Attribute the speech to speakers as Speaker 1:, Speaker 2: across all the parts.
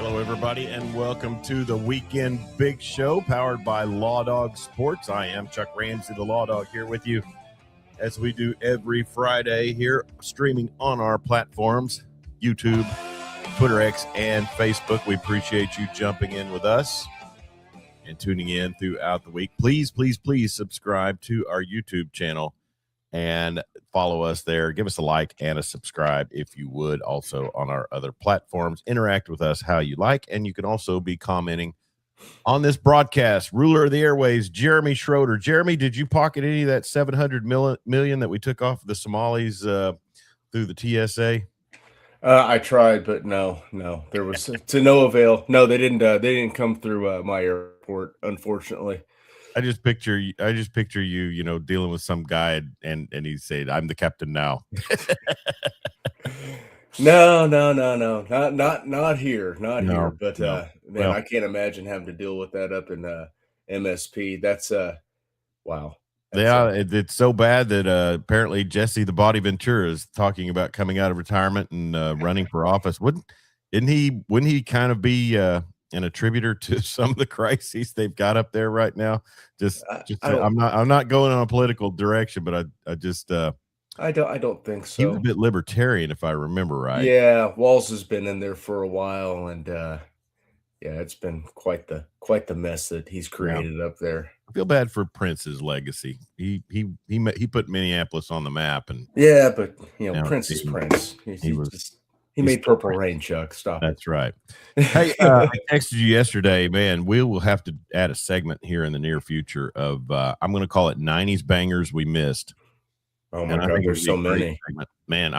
Speaker 1: Hello, everybody, and welcome to the Weekend Big Show, powered by Law Dog Sports. I am Chuck Ramsey, the Law Dog, here with you as we do every Friday here, streaming on our platforms, YouTube, Twitter X, and Facebook. We appreciate you jumping in with us and tuning in throughout the week. Please, please, please subscribe to our YouTube channel and follow us there. Give us a like and a subscribe if you would. Also on our other platforms, interact with us how you like, and you can also be commenting on this broadcast. Ruler of the airways, Jeremy Schroeder. Jeremy, did you pocket any of that $700 million that we took off of the Somalis through the TSA?
Speaker 2: I tried, but no, there was to no avail. No, they didn't come through my airport, unfortunately.
Speaker 1: I just picture you, dealing with some guy and he said, "I'm the captain now."
Speaker 2: No, not here. But man, I can't imagine having to deal with that up in MSP. That's wow.
Speaker 1: It's so bad that apparently Jesse the Body Ventura is talking about coming out of retirement and running for office. Wouldn't he kind of be an attributor to some of the crises they've got up there right now? I'm not going on a political direction, but I don't think so.
Speaker 2: He
Speaker 1: was a bit libertarian, if I remember right.
Speaker 2: Yeah, Walls has been in there for a while, and yeah, it's been quite the mess that he's created up there.
Speaker 1: I feel bad for Prince's legacy. He put Minneapolis on the map, and
Speaker 2: yeah, but Prince is Prince. He made Purple Rain, Chuck. Stop.
Speaker 1: That's right. Hey, I texted you yesterday, man. We will have to add a segment here in the near future of I'm going to call it 90s bangers we missed.
Speaker 2: Oh my God, there's so many.
Speaker 1: Man,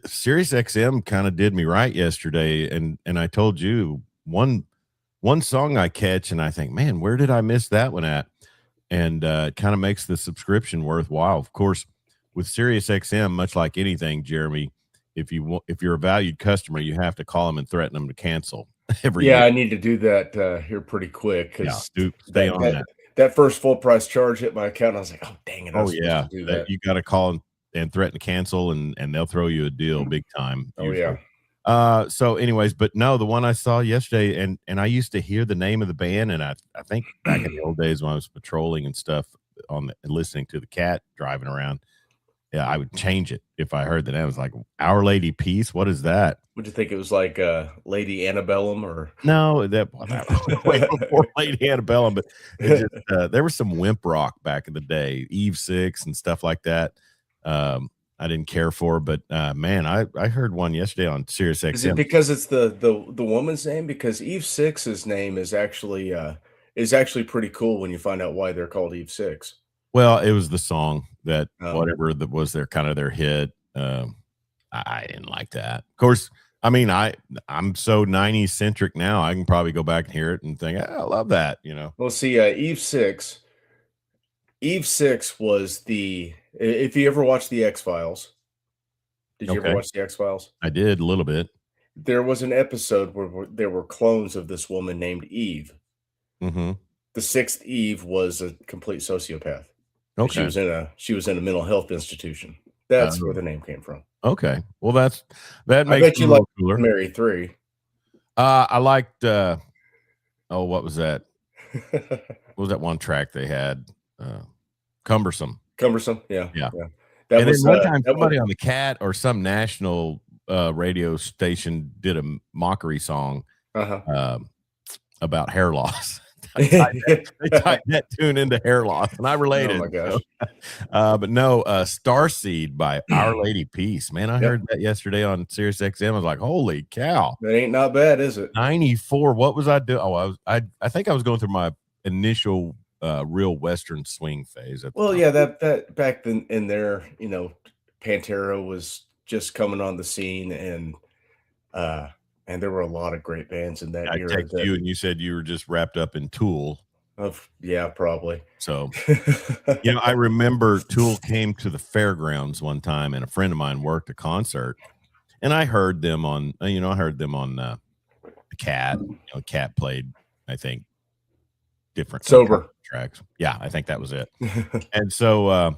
Speaker 1: Sirius XM kind of did me right yesterday, and I told you one song I catch, and I think, man, where did I miss that one at? And it kind of makes the subscription worthwhile. Of course, with Sirius XM, much like anything, Jeremy, if you're a valued customer, you have to call them and threaten them to cancel every year.
Speaker 2: I need to do that here pretty quick because
Speaker 1: stay on that.
Speaker 2: That first full price charge hit my account. I was like, oh dang it!
Speaker 1: Do that. You got to call and threaten to cancel, and they'll throw you a deal big time.
Speaker 2: Usually. Oh yeah.
Speaker 1: So anyways, but no, the one I saw yesterday, and I used to hear the name of the band, and I think back in the old days when I was patrolling and stuff and listening to the cat driving around, yeah, I would change it if I heard the name. I was like, Our Lady Peace. What is that?
Speaker 2: Would you think it was like Lady Antebellum or
Speaker 1: no? That was way before Lady Antebellum, but there was some wimp rock back in the day, Eve 6 and stuff like that. I didn't care for, but man, I heard one yesterday on Sirius XM.
Speaker 2: Is it because it's the woman's name? Because Eve 6's name is actually pretty cool when you find out why they're called Eve 6.
Speaker 1: Well, it was the song that whatever that was their kind of their hit. I didn't like that. Of course, I mean, I'm so 90s centric now. I can probably go back and hear it and think, I love that,
Speaker 2: Well, see, Eve 6 was if you ever watched the X-Files. Did you ever watch the X-Files?
Speaker 1: I did a little bit.
Speaker 2: There was an episode where there were clones of this woman named Eve.
Speaker 1: Mm-hmm.
Speaker 2: The sixth Eve was a complete sociopath.
Speaker 1: Okay.
Speaker 2: She was in a mental health institution. That's where the name came from.
Speaker 1: Okay. Well, that makes
Speaker 2: I bet you like
Speaker 1: cooler.
Speaker 2: Mary 3.
Speaker 1: I liked what was that? What was that one track they had? Cumbersome.
Speaker 2: Yeah.
Speaker 1: That was one time somebody on the Cat or some national radio station did a mockery song about hair loss. They tied that tune into hair loss, and I related.
Speaker 2: Oh my gosh!
Speaker 1: But no, Starseed by Our Lady Peace. Man, I heard that yesterday on Sirius XM. I was like, "Holy cow!"
Speaker 2: That ain't not bad, is it?
Speaker 1: 94. What was I doing? Oh, I think I was going through my initial real Western swing phase.
Speaker 2: Well, yeah, that back then in there, Pantera was just coming on the scene, and there were a lot of great bands in that
Speaker 1: I
Speaker 2: era.
Speaker 1: texted you, and you said you were just wrapped up in Tool.
Speaker 2: Yeah, probably.
Speaker 1: So, I remember Tool came to the fairgrounds one time, and a friend of mine worked a concert, and I heard them on, the Cat. Cat played, I think, different
Speaker 2: sober
Speaker 1: tracks. Yeah, I think that was it. And so,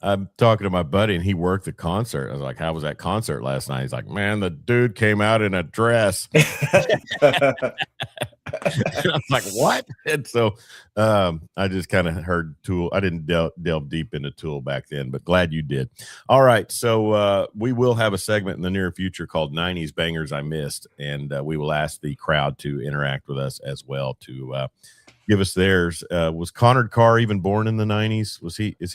Speaker 1: I'm talking to my buddy, and he worked the concert. I was like, "How was that concert last night?" He's like, "Man, the dude came out in a dress." I was like, "What?" And so, I just kind of heard Tool. I didn't delve deep into Tool back then, but glad you did. All right, so we will have a segment in the near future called '90s Bangers I Missed, and we will ask the crowd to interact with us as well to give us theirs. Was Connor Carr even born in the '90s? Was he? Is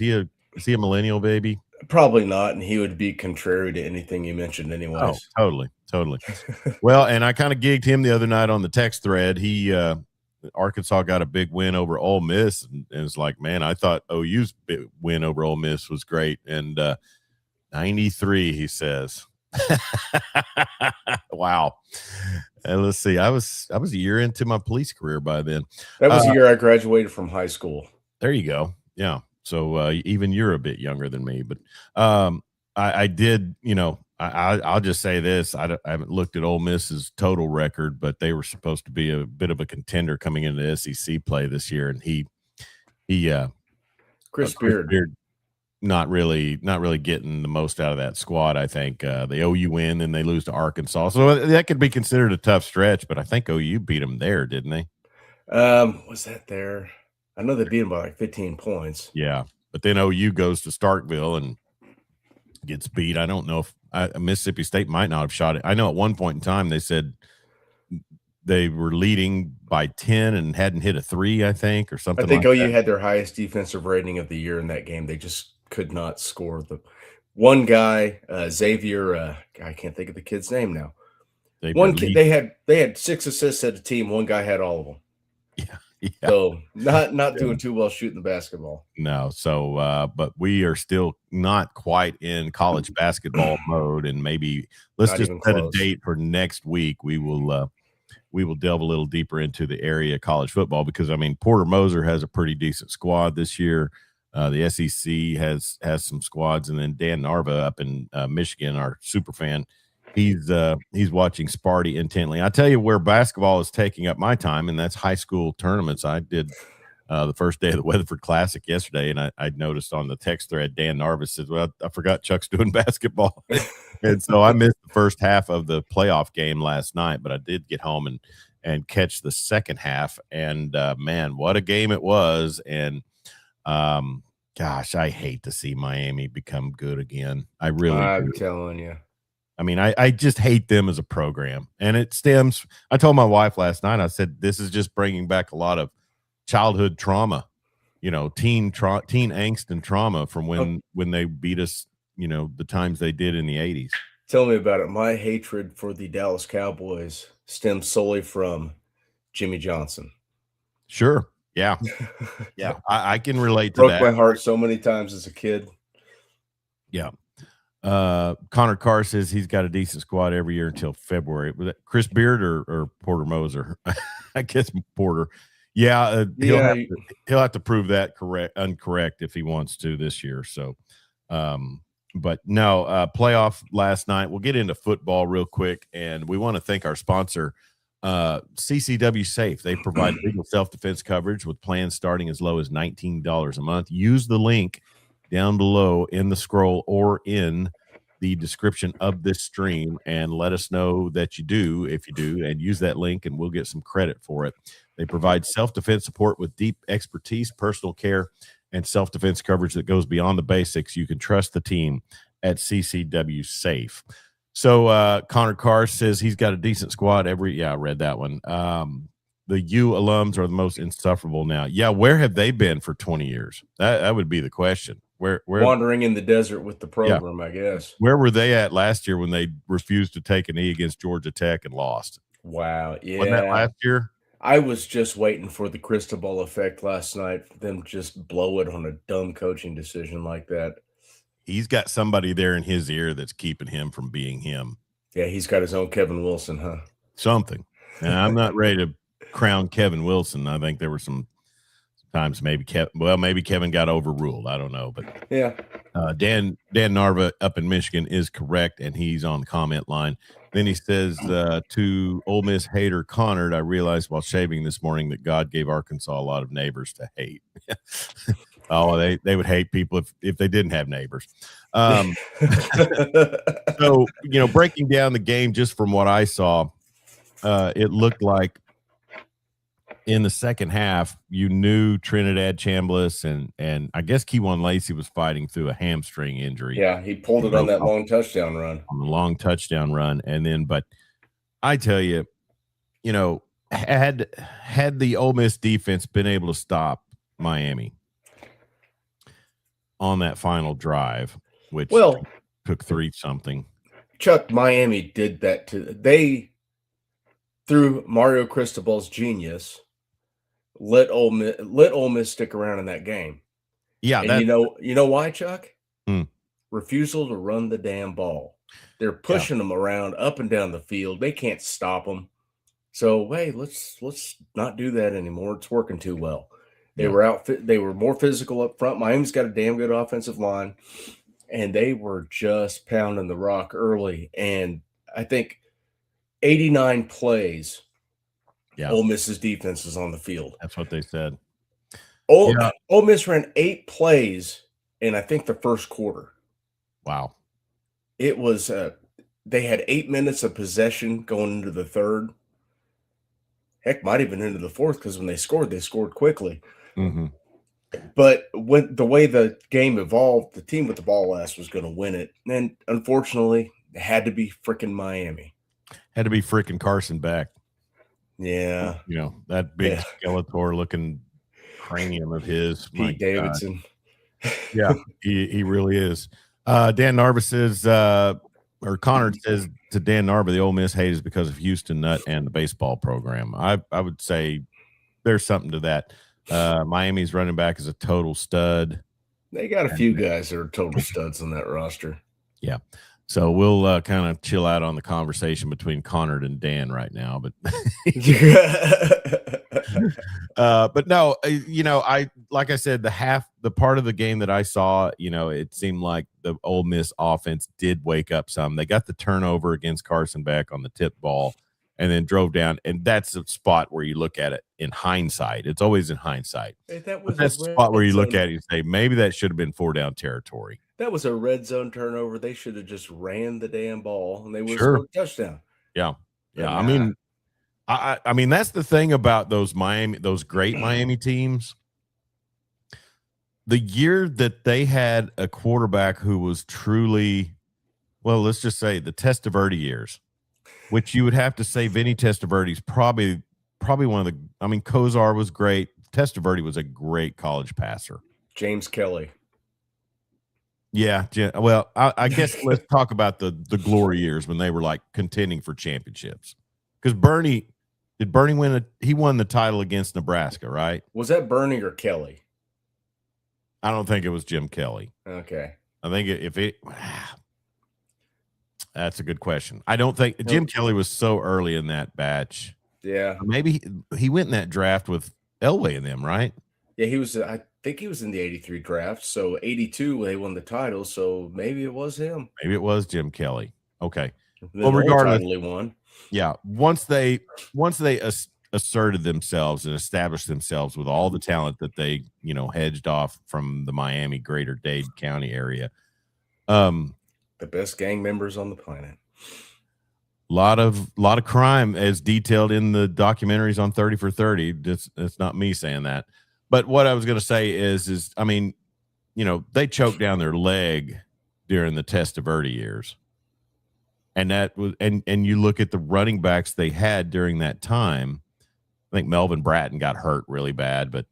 Speaker 1: he a millennial baby?
Speaker 2: Probably not, and he would be contrary to anything you mentioned,
Speaker 1: Oh,
Speaker 2: anyways.
Speaker 1: totally. Well, and I kind of gigged him the other night on the text thread. Arkansas got a big win over Ole Miss, and it's like, man, I thought OU's win over Ole Miss was great. And 93, he says. Wow. And let's see. I was a year into my police career by then.
Speaker 2: That was the year I graduated from high school.
Speaker 1: There you go. Yeah. So even you're a bit younger than me, but I did, I'll just say this. I haven't looked at Ole Miss's total record, but they were supposed to be a bit of a contender coming into SEC play this year. And
Speaker 2: Chris Beard,
Speaker 1: not really getting the most out of that squad. I think the OU win and they lose to Arkansas. So that could be considered a tough stretch, but I think OU beat them there, didn't they?
Speaker 2: Was that there? I know they beat them by like 15 points.
Speaker 1: Yeah. But then OU goes to Starkville and gets beat. I don't know if Mississippi State might not have shot it. I know at one point in time they said they were leading by 10 and hadn't hit a 3, I think, or something.
Speaker 2: I think OU had their highest defensive rating of the year in that game. They just could not score. The one guy, Xavier, I can't think of the kid's name now. One kid, they had 6 assists at a team. One guy had all of them.
Speaker 1: Yeah.
Speaker 2: So not doing too well shooting the basketball.
Speaker 1: No. So, but we are still not quite in college basketball mode, and maybe let's just set a date for next week. We will delve a little deeper into the area of college football because I mean Porter Moser has a pretty decent squad this year. The SEC has some squads, and then Dan Narva up in Michigan, our super fan. He's watching Sparty intently. I tell you where basketball is taking up my time, and that's high school tournaments. I did the first day of the Weatherford Classic yesterday, and I noticed on the text thread, Dan Narva says, "Well, I forgot Chuck's doing basketball." And so I missed the first half of the playoff game last night, but I did get home and catch the second half. And man, what a game it was. And gosh, I hate to see Miami become good again. I'm
Speaker 2: telling you.
Speaker 1: I mean, I just hate them as a program. And it stems, I told my wife last night, I said, this is just bringing back a lot of childhood trauma, teen angst and trauma from when they beat us, the times they did in the 80s.
Speaker 2: Tell me about it. My hatred for the Dallas Cowboys stems solely from Jimmy Johnson.
Speaker 1: Sure. Yeah. Yeah. I can relate to that.
Speaker 2: Broke my heart so many times as a kid.
Speaker 1: Yeah. Connor Carr says he's got a decent squad every year until February. Was that Chris Beard or Porter Moser? I guess Porter. Yeah, he'll have to prove that incorrect if he wants to this year. So, but no, playoff last night. We'll get into football real quick, and we want to thank our sponsor, CCW Safe. They provide legal self-defense coverage with plans starting as low as $19 a month. Use the link down below in the scroll or in the description of this stream and let us know that you do, if you do, and use that link and we'll get some credit for it. They provide self-defense support with deep expertise, personal care, and self-defense coverage that goes beyond the basics. You can trust the team at CCW Safe. So Connor Carr says he's got a decent squad I read that one. The U alums are the most insufferable now. Yeah, where have they been for 20 years? That would be the question. Where
Speaker 2: wandering in the desert with the program, I guess.
Speaker 1: Where were they at last year when they refused to take a knee against Georgia Tech and lost?
Speaker 2: Wow, yeah.
Speaker 1: Wasn't that last year?
Speaker 2: I was just waiting for the Cristobal effect last night, them just blow it on a dumb coaching decision like that.
Speaker 1: He's got somebody there in his ear that's keeping him from being him.
Speaker 2: Yeah, he's got his own Kevin Wilson, huh?
Speaker 1: Something. And I'm not ready to crown Kevin Wilson. I think there were some times maybe Kevin got overruled. I don't know, but
Speaker 2: yeah.
Speaker 1: Dan Narva up in Michigan is correct, and he's on the comment line. Then he says to Ole Miss hater Connard, I realized while shaving this morning that God gave Arkansas a lot of neighbors to hate. Oh, they would hate people if they didn't have neighbors. So, breaking down the game just from what I saw, it looked like in the second half, you knew Trinidad Chambliss and I guess Keywan Lacey was fighting through a hamstring injury.
Speaker 2: Yeah, he pulled it on that long touchdown run.
Speaker 1: On the long touchdown run. And then, but I tell you, had the Ole Miss defense been able to stop Miami on that final drive, which took 3-something.
Speaker 2: Chuck, Miami did that they, through Mario Cristobal's genius, let Ole Miss stick around in that game.
Speaker 1: Yeah,
Speaker 2: and you know why, Chuck? Refusal to run the damn ball. They're pushing them around up and down the field. They can't stop them. So, hey, let's not do that anymore. It's working too well. They were more physical up front. Miami's got a damn good offensive line, and they were just pounding the rock early. And I think 89 plays, Ole Miss's defense is on the field.
Speaker 1: That's what they said.
Speaker 2: Ole Miss ran 8 plays in, I think, the first quarter.
Speaker 1: Wow.
Speaker 2: It was they had 8 minutes of possession going into the third. Heck, might even into the fourth, because when they scored quickly.
Speaker 1: Mm-hmm.
Speaker 2: But when the way the game evolved, the team with the ball last was going to win it. And unfortunately, it had to be freaking Miami.
Speaker 1: Had to be freaking Carson Beck.
Speaker 2: Yeah.
Speaker 1: That big Skeletor looking cranium of his.
Speaker 2: Pete Davidson.
Speaker 1: Yeah, he really is. Dan Narva says, or Connor says to Dan Narva, the Ole Miss hate is because of Houston Nutt and the baseball program. I would say there's something to that. Miami's running back is a total stud.
Speaker 2: They got a few guys that are total studs on that roster.
Speaker 1: Yeah. So we'll kind of chill out on the conversation between Connor and Dan right now, but but no, like I said, the part of the game that I saw, it seemed like the Ole Miss offense did wake up some. They got the turnover against Carson Beck on the tip ball and then drove down. And that's a spot where you look at it in hindsight. It's always in hindsight.
Speaker 2: Hey,
Speaker 1: that's the spot where you look at it and say, maybe that should have been 4-down territory.
Speaker 2: That was a red zone turnover. They should have just ran the damn ball, and they would have scored a touchdown.
Speaker 1: Yeah. I mean, that's the thing about those great Miami teams. The year that they had a quarterback who was truly, well, let's just say the Testaverde years, which you would have to say Vinny Testaverde's probably one of the. I mean, Kozar was great. Testaverde was a great college passer.
Speaker 2: James Kelly.
Speaker 1: Yeah, well, I guess let's talk about the glory years when they were like contending for championships. Because Bernie win he won the title against Nebraska, right?
Speaker 2: Was that Bernie or Kelly?
Speaker 1: I don't think it was Jim Kelly.
Speaker 2: Okay.
Speaker 1: I think that's a good question. I don't think Jim Kelly was so early in that batch.
Speaker 2: Yeah.
Speaker 1: Maybe he went in that draft with Elway and them, right?
Speaker 2: Yeah, he was. I think he was in the 83 draft. So 82, they won the title. So maybe it was him.
Speaker 1: Maybe it was Jim Kelly. Okay.
Speaker 2: Well, regardless, won.
Speaker 1: Yeah. Once they asserted themselves and established themselves with all the talent that they, hedged off from the Miami greater Dade County area.
Speaker 2: The best gang members on the planet.
Speaker 1: A lot of crime as detailed in the documentaries on 30 for 30. It's not me saying that. But what I was going to say is, I mean, they choked down their leg during the Testaverde years. And that was, and you look at the running backs they had during that time. I think Melvin Bratton got hurt really bad, but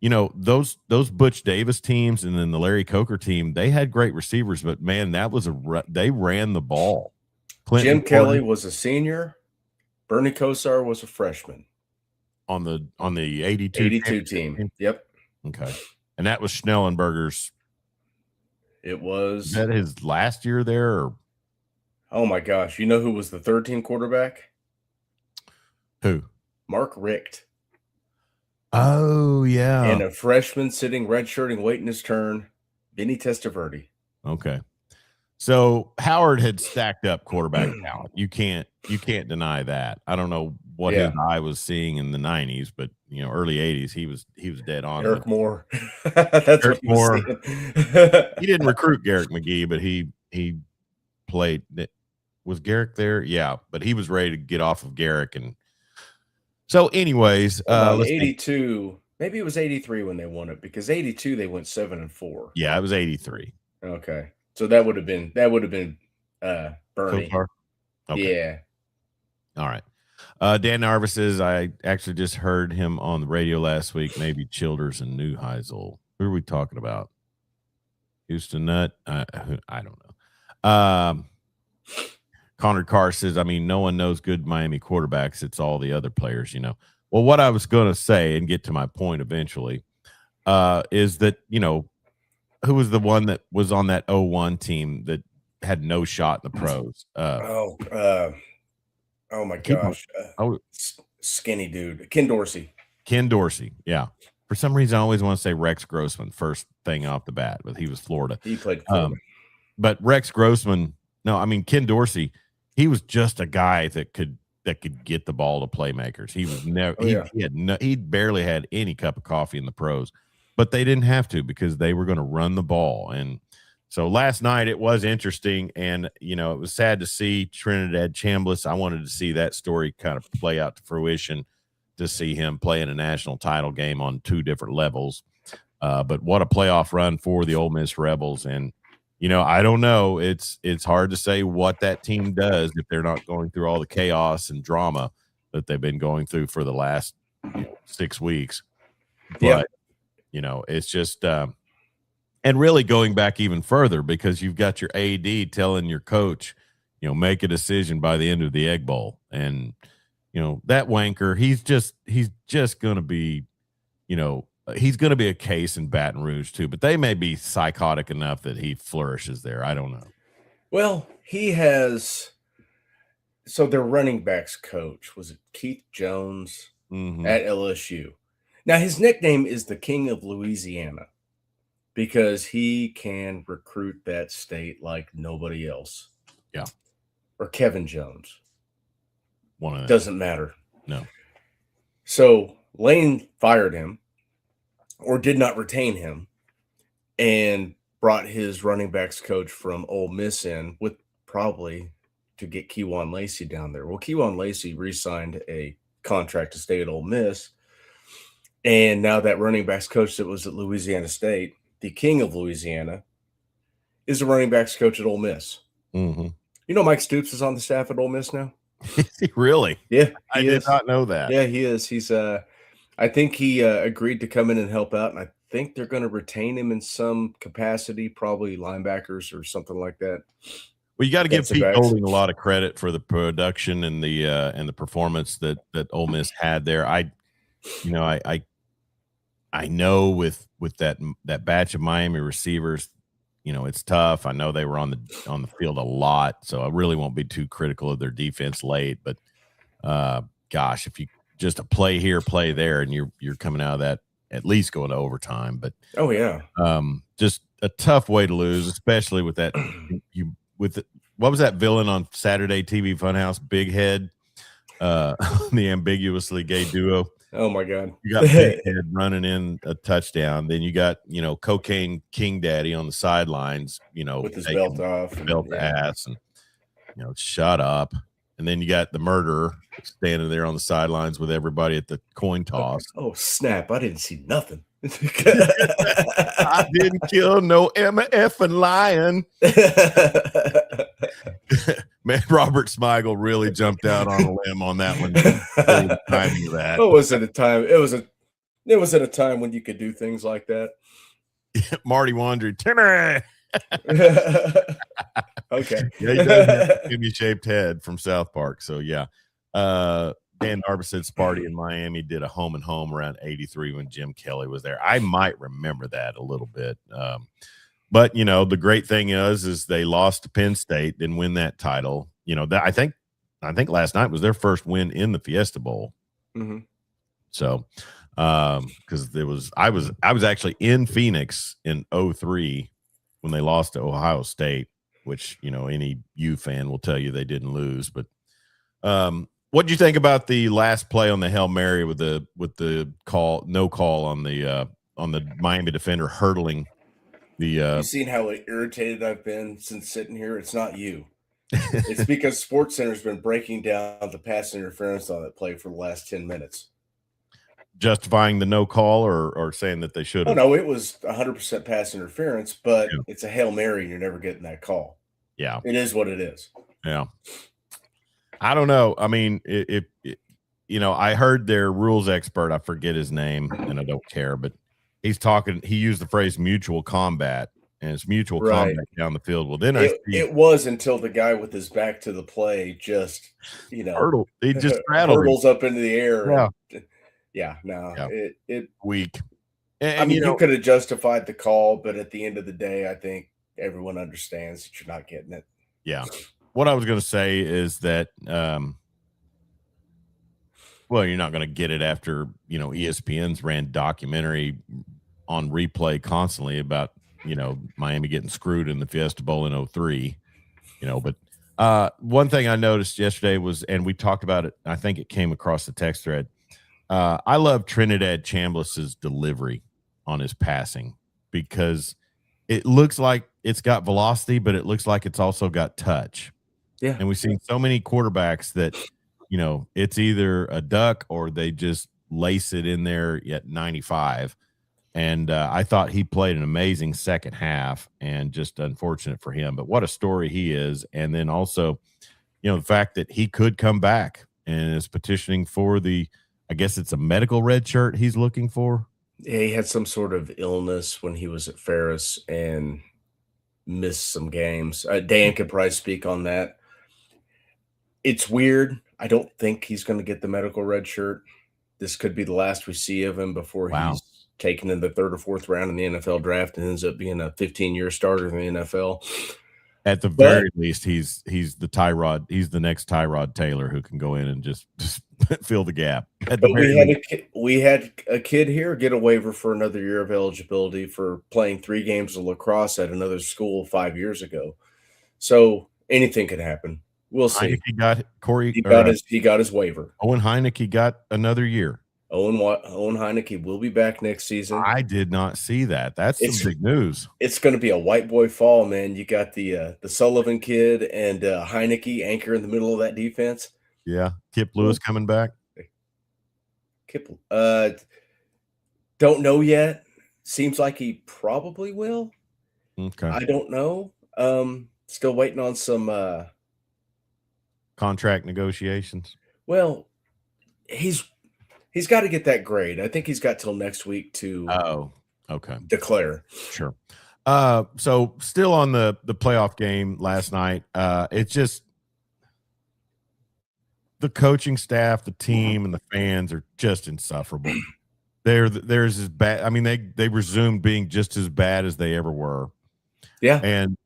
Speaker 1: those Butch Davis teams and then the Larry Coker team, they had great receivers, but man, they ran the ball.
Speaker 2: Jim Kelly was a senior. Bernie Kosar was a freshman
Speaker 1: on the 82
Speaker 2: team. Yep.
Speaker 1: Okay. And that was Schnellenberger's.
Speaker 2: It was.
Speaker 1: Is that his last year there? Or?
Speaker 2: Oh my gosh. You know who was the third team quarterback?
Speaker 1: Who?
Speaker 2: Mark Richt.
Speaker 1: Oh, yeah.
Speaker 2: And a freshman sitting redshirting, waiting his turn, Vinny Testaverde.
Speaker 1: Okay. So Howard had stacked up quarterback talent. You can't deny that. I don't know what his eye was seeing in the 90s, but early 80s, he was dead on.
Speaker 2: Eric Moore. That's
Speaker 1: Eric
Speaker 2: what he was
Speaker 1: Moore.
Speaker 2: saying.
Speaker 1: He didn't recruit Garrick McGee, but he played. Was Garrick there? Yeah, but he was ready to get off of Garrick. And so anyways,
Speaker 2: 82, maybe it was 83 when they won it, because 82 they went 7-4.
Speaker 1: Yeah, it was 83.
Speaker 2: Okay. So that would have been Bernie.
Speaker 1: Kotar? Okay.
Speaker 2: Yeah.
Speaker 1: All right. Dan Narvis says, I actually just heard him on the radio last week, maybe Childers and Neuheisel. Who are we talking about? Houston Nutt? I don't know. Connor Carr says, I mean, no one knows good Miami quarterbacks. It's all the other players, Well, what I was going to say and get to my point eventually is that, who was the one that was on that 0-1 team that had no shot in the pros?
Speaker 2: Oh my gosh. Skinny dude. Ken Dorsey.
Speaker 1: Ken Dorsey. Yeah. For some reason, I always want to say Rex Grossman first thing off the bat, but he was Florida.
Speaker 2: He played Florida.
Speaker 1: But Rex Grossman, Ken Dorsey, he was just a guy that could get the ball to playmakers. He was never he barely had any cup of coffee in the pros, but they didn't have to because they were going to run the ball. And so last night it was interesting, and it was sad to see Trinidad Chambliss. I wanted to see that story kind of play out to fruition, to see him play in a national title game on two different levels. But what a playoff run for the Ole Miss Rebels. And I don't know. It's hard to say what that team does if they're not going through all the chaos and drama that they've been going through for the last 6 weeks. But it's just and really going back even further, because you've got your AD telling your coach, make a decision by the end of the Egg Bowl. And that wanker, he's just going to be, he's going to be a case in Baton Rouge too, but they may be psychotic enough that he flourishes there. I don't know.
Speaker 2: Well, he has. So their running backs coach, was it Keith Jones at LSU? Now his nickname is the King of Louisiana because he can recruit that state like nobody else.
Speaker 1: Yeah.
Speaker 2: Or Kevin Jones.
Speaker 1: One of them.
Speaker 2: Doesn't matter.
Speaker 1: No.
Speaker 2: So Lane fired him, or did not retain him, and brought his running backs coach from Ole Miss in, with probably to get Kewan Lacey down there. Well, Kewan Lacey re-signed a contract to stay at Ole Miss, and now that running backs coach that was at Louisiana State, the King of Louisiana, is the running backs coach at Ole Miss.
Speaker 1: Mm-hmm.
Speaker 2: Mike Stoops is on the staff at Ole Miss now?
Speaker 1: Really?
Speaker 2: Yeah,
Speaker 1: I did not know that.
Speaker 2: Yeah, he is. He's I think he agreed to come in and help out, and I think they're going to retain him in some capacity, probably linebackers or something like that.
Speaker 1: Well, you got to give Pete Golding a lot of credit for the production and the performance that Ole Miss had there. I know with that batch of Miami receivers, it's tough. I know they were on the field a lot, so I really won't be too critical of their defense late. But gosh, if you just a play here, play there, and you're coming out of that at least going to overtime. But just a tough way to lose, especially with that what was that villain on Saturday TV Funhouse? Big Head, the ambiguously gay duo.
Speaker 2: Oh my God!
Speaker 1: You got Big Head running in a touchdown. Then you got Cocaine King Daddy on the sidelines.
Speaker 2: With his belt off,
Speaker 1: ass, and shut up. And then you got the murderer standing there on the sidelines with everybody at the coin toss.
Speaker 2: Oh snap! I didn't see nothing.
Speaker 1: I didn't kill no Emma effing lion. Man, Robert Smigel really jumped out on a limb on that one. Timing of that.
Speaker 2: It was at a time. It was at a time when you could do things like that.
Speaker 1: Marty Wandry, Timmy.
Speaker 2: Okay.
Speaker 1: Yeah, he does have a Timmy-shaped head from South Park. So yeah. Dan Darby said Sparty in Miami did a home and home around 83 when Jim Kelly was there. I might remember that a little bit. But the great thing is they lost to Penn State, didn't win that title. I think last night was their first win in the Fiesta Bowl.
Speaker 2: Mm-hmm.
Speaker 1: So because I was actually in Phoenix in 03 when they lost to Ohio State, which any U fan will tell you they didn't lose. But What do you think about the last play on the Hail Mary with the no call on the Miami defender hurdling the?
Speaker 2: You've seen how irritated I've been since sitting here. It's not you. It's because SportsCenter's been breaking down the pass interference on that play for the last 10 minutes.
Speaker 1: Justifying the no call or saying that they should have?
Speaker 2: Oh, no, it was 100% pass interference, but it's a Hail Mary and you're never getting that call.
Speaker 1: Yeah.
Speaker 2: It is what it is.
Speaker 1: Yeah. I don't know. I mean, I heard their rules expert, I forget his name, and I don't care, but he used the phrase mutual combat, and it's mutual combat down the field. Well, then
Speaker 2: it was until the guy with his back to the play just,
Speaker 1: hurdled. He just
Speaker 2: hurdles up into the air.
Speaker 1: Weak.
Speaker 2: And you could have justified the call, but at the end of the day, I think everyone understands that you're not getting it.
Speaker 1: Yeah. What I was going to say is that, well, you're not going to get it after, ESPN's ran documentary on replay constantly about, Miami getting screwed in the Fiesta Bowl in 2003, but one thing I noticed yesterday was, and we talked about it, I think it came across the text thread. I love Trinidad Chambliss's delivery on his passing because it looks like it's got velocity, but it looks like it's also got touch.
Speaker 2: Yeah.
Speaker 1: And we've seen so many quarterbacks that, it's either a duck or they just lace it in there at 95. And I thought he played an amazing second half, and just unfortunate for him. But what a story he is. And then also, the fact that he could come back and is petitioning for I guess it's a medical red shirt he's looking for.
Speaker 2: Yeah, he had some sort of illness when he was at Ferris and missed some games. Dan could probably speak on that. It's weird. I don't think he's going to get the medical red shirt. This could be the last we see of him before he's taken in the third or fourth round in the NFL draft and ends up being a 15-year starter in the NFL.
Speaker 1: At the very least, he's the Tyrod. He's the next Tyrod Taylor who can go in and just fill the gap.
Speaker 2: We had a kid here get a waiver for another year of eligibility for playing 3 games of lacrosse at another school 5 years ago. So anything could happen. We'll see. He got his waiver.
Speaker 1: Owen Heineke got another year.
Speaker 2: Owen Heineke will be back next season.
Speaker 1: I did not see that. That's some big news.
Speaker 2: It's going to be a white boy fall, man. You got the Sullivan kid and Heineke anchor in the middle of that defense.
Speaker 1: Yeah, Kip Lewis coming back.
Speaker 2: Kip, don't know yet. Seems like he probably will.
Speaker 1: Okay,
Speaker 2: I don't know. Still waiting on some
Speaker 1: contract negotiations.
Speaker 2: Well, he's got to get that grade. I think he's got till next week to declare.
Speaker 1: Sure. So still on the playoff game last night. It's just the coaching staff, the team, and the fans are just insufferable. They're as bad. I mean, they resumed being just as bad as they ever were.
Speaker 2: Yeah.
Speaker 1: And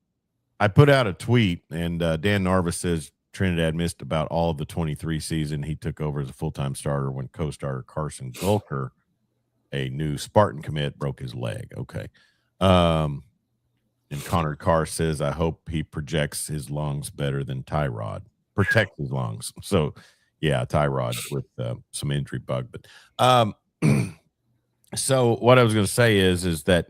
Speaker 1: I put out a tweet, and Dan Narvis says Trinidad missed about all of the 23 season. He took over as a full-time starter when co-starter Carson Gulker, a new Spartan commit, broke his leg. Okay. And Connor Carr says, I hope he projects his lungs better than Tyrod. Protect his lungs. So, yeah, Tyrod with some injury bug. But so what I was going to say is that,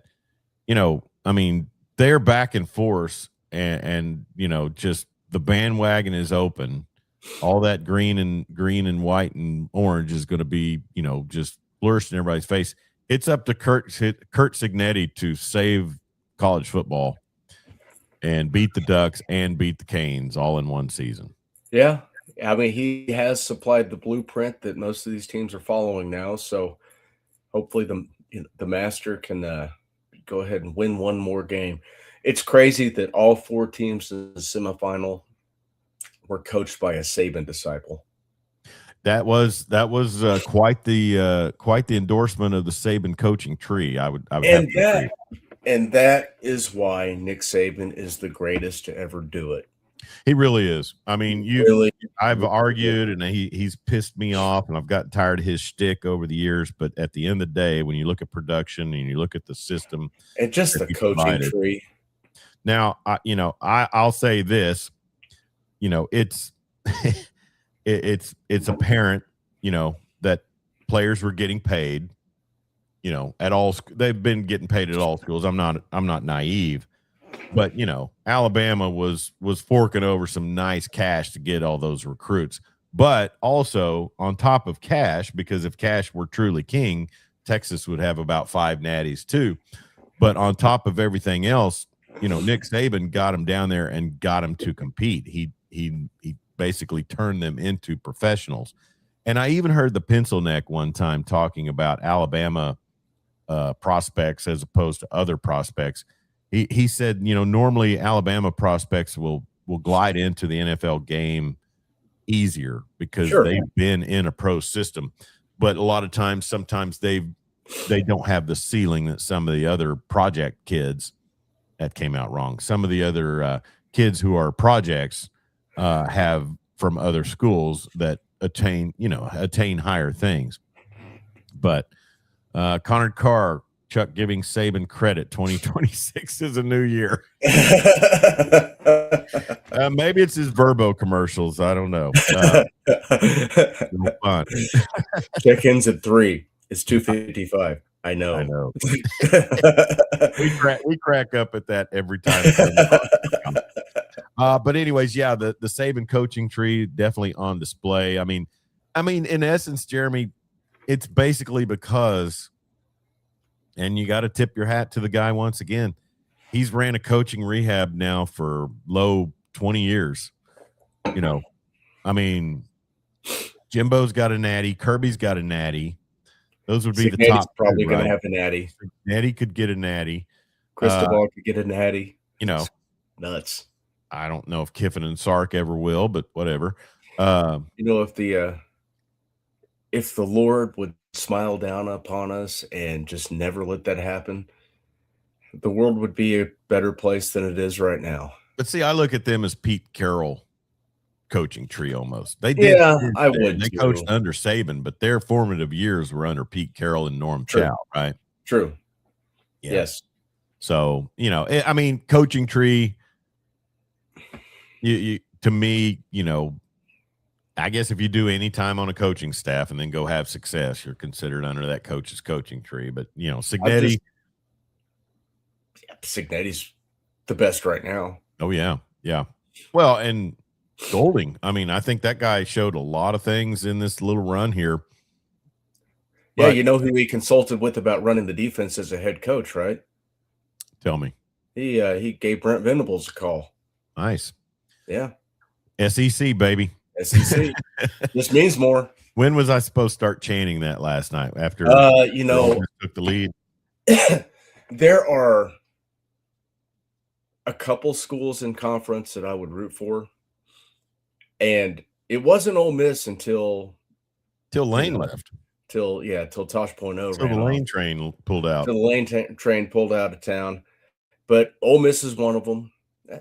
Speaker 1: I mean, they're back and forth and just the bandwagon is open. All that green and white and orange is going to be, just flourished in everybody's face. It's up to Kurt Signetti to save college football and beat the Ducks and beat the Canes all in one season.
Speaker 2: Yeah. I mean, he has supplied the blueprint that most of these teams are following now. So hopefully the master can go ahead and win one more game. It's crazy that all 4 teams in the semifinal were coached by a Saban disciple.
Speaker 1: That was quite the endorsement of the Saban coaching tree. I would
Speaker 2: and that is why Nick Saban is the greatest to ever do it.
Speaker 1: He really is. I mean, I've argued and he's pissed me off, and I've gotten tired of his shtick over the years. But at the end of the day, when you look at production and you look at the system
Speaker 2: and just the coaching tree.
Speaker 1: Now, I'll say this, it's it's apparent, that players were getting paid, at all. They've been getting paid at all schools. I'm not naive, but Alabama was forking over some nice cash to get all those recruits. But also on top of cash, because if cash were truly king, Texas would have about 5 natties too. But on top of everything else, Nick Saban got him down there and got him to compete. He basically turned them into professionals. And I even heard the pencil neck one time talking about Alabama prospects as opposed to other prospects. He said, normally Alabama prospects will glide into the NFL game easier because they've been in a pro system. But a lot of times, sometimes they don't have the ceiling that some of the other project kids, that came out wrong. Some of the other kids who are projects have from other schools that attain higher things. But Connor Carr, Chuck giving Saban credit, 2026 is a new year. Maybe it's his Verbo commercials. I don't know. Fun.
Speaker 2: Check-ins at 3. It's 2:55. I know.
Speaker 1: we crack up at that every time. But anyways, yeah, the Saban coaching tree definitely on display. I mean, in essence, Jeremy, it's basically because, and you got to tip your hat to the guy once again. He's ran a coaching rehab now for low 20 years. Jimbo's got a natty, Kirby's got a natty. Those would be the top.
Speaker 2: Probably going to have a natty.
Speaker 1: Natty could get a natty.
Speaker 2: Cristobal could get a natty.
Speaker 1: Nuts. I don't know if Kiffin and Sark ever will, but whatever.
Speaker 2: If the Lord would smile down upon us and just never let that happen, the world would be a better place than it is right now.
Speaker 1: But see, I look at them as Pete Carroll coaching tree almost. They did.
Speaker 2: Yeah, I would.
Speaker 1: They coached under Saban, but their formative years were under Pete Carroll and Norm Chow, right?
Speaker 2: True.
Speaker 1: Yeah.
Speaker 2: Yes.
Speaker 1: So, coaching tree, to me, I guess if you do any time on a coaching staff and then go have success, you're considered under that coach's coaching tree. But, Cignetti.
Speaker 2: Cignetti's the best right now.
Speaker 1: Oh, yeah. Yeah. Well, and Golding, I think that guy showed a lot of things in this little run here.
Speaker 2: Yeah, you know who he consulted with about running the defense as a head coach, right?
Speaker 1: Tell me.
Speaker 2: He gave Brent Venables a call.
Speaker 1: Nice.
Speaker 2: Yeah.
Speaker 1: SEC, baby.
Speaker 2: SEC. This means more.
Speaker 1: When was I supposed to start chanting that last night after took the lead?
Speaker 2: There are a couple schools in conference that I would root for. And it wasn't Ole Miss until
Speaker 1: Lane left.
Speaker 2: Till Tosh Point
Speaker 1: So the Lane train pulled out.
Speaker 2: Till the Lane train pulled out of town. But Ole Miss is one of them.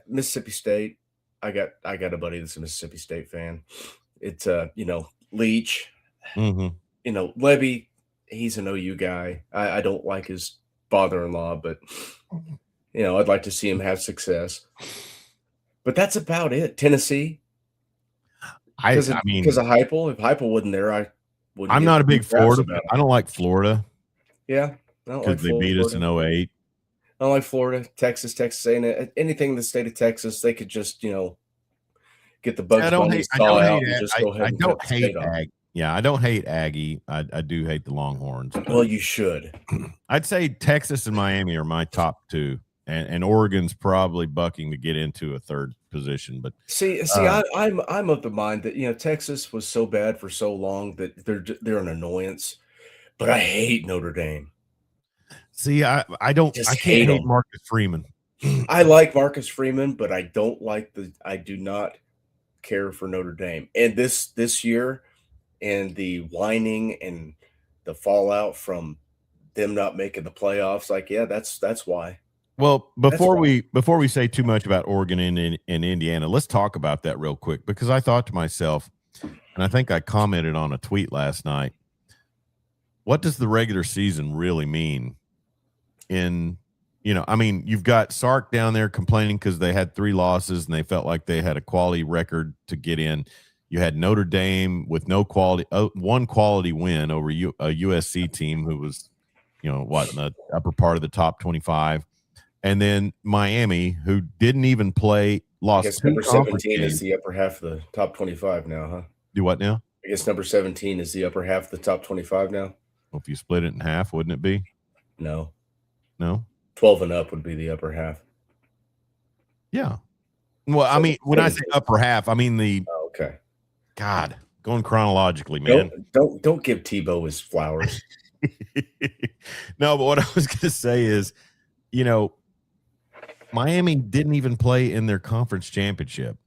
Speaker 2: Mississippi State. I got a buddy that's a Mississippi State fan. It's Leach.
Speaker 1: Mm-hmm.
Speaker 2: Levy, he's an OU guy. I don't like his father-in-law, but I'd like to see him have success. But that's about it. Tennessee. Because of Heupel. If Heupel wasn't there, I wouldn't.
Speaker 1: I'm not a big Florida. I don't like Florida.
Speaker 2: Yeah,
Speaker 1: because they beat us in 2008.
Speaker 2: I don't like Florida, Texas A&M, anything in the state of Texas. They could just get the Bugs Bunny saw out and just go ahead.
Speaker 1: I don't hate Aggie. Yeah, I don't hate Aggie. I do hate the Longhorns.
Speaker 2: Well, you should.
Speaker 1: I'd say Texas and Miami are my top two, and Oregon's probably bucking to get into a third position. But
Speaker 2: see, I'm of the mind that Texas was so bad for so long that they're an annoyance. But I hate Notre Dame.
Speaker 1: See, I can't hate Marcus Freeman.
Speaker 2: I like Marcus Freeman, but I do not care for Notre Dame. And this year, and the whining and the fallout from them not making the playoffs, that's why.
Speaker 1: Well, before we say too much about Oregon and Indiana, let's talk about that real quick, because I thought to myself, and I think I commented on a tweet last night, what does the regular season really mean? You've got Sark down there complaining because they had 3 losses and they felt like they had a quality record to get in. You had Notre Dame with no quality, one quality win over a USC team who was, in the upper part of the top 25. And then Miami, who didn't even play, lost.
Speaker 2: I guess number 17 is the upper half of the top 25 now, huh?
Speaker 1: Do what now?
Speaker 2: I guess number 17 is the upper half of the top 25 now.
Speaker 1: Well, if you split it in half, wouldn't it be?
Speaker 2: No.
Speaker 1: 12
Speaker 2: and up would be the upper half.
Speaker 1: Yeah. Well, I mean, when I say upper half, I mean the.
Speaker 2: Oh, okay.
Speaker 1: God, going chronologically, man.
Speaker 2: Don't give Tebow his flowers.
Speaker 1: No, but what I was going to say is, Miami didn't even play in their conference championship.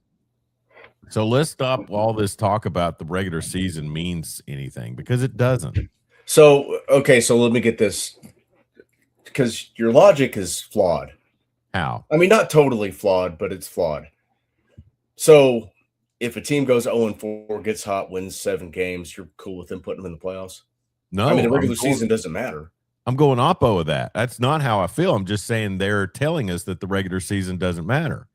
Speaker 1: So let's stop all this talk about the regular season means anything, because it doesn't.
Speaker 2: So let me get this, because your logic is flawed.
Speaker 1: How?
Speaker 2: I mean, not totally flawed, but it's flawed. So if a team goes 0-4, gets hot, wins 7 games, you're cool with them putting them in the playoffs?
Speaker 1: No.
Speaker 2: I mean, the regular season doesn't matter.
Speaker 1: I'm going oppo of that. That's not how I feel. I'm just saying they're telling us that the regular season doesn't matter.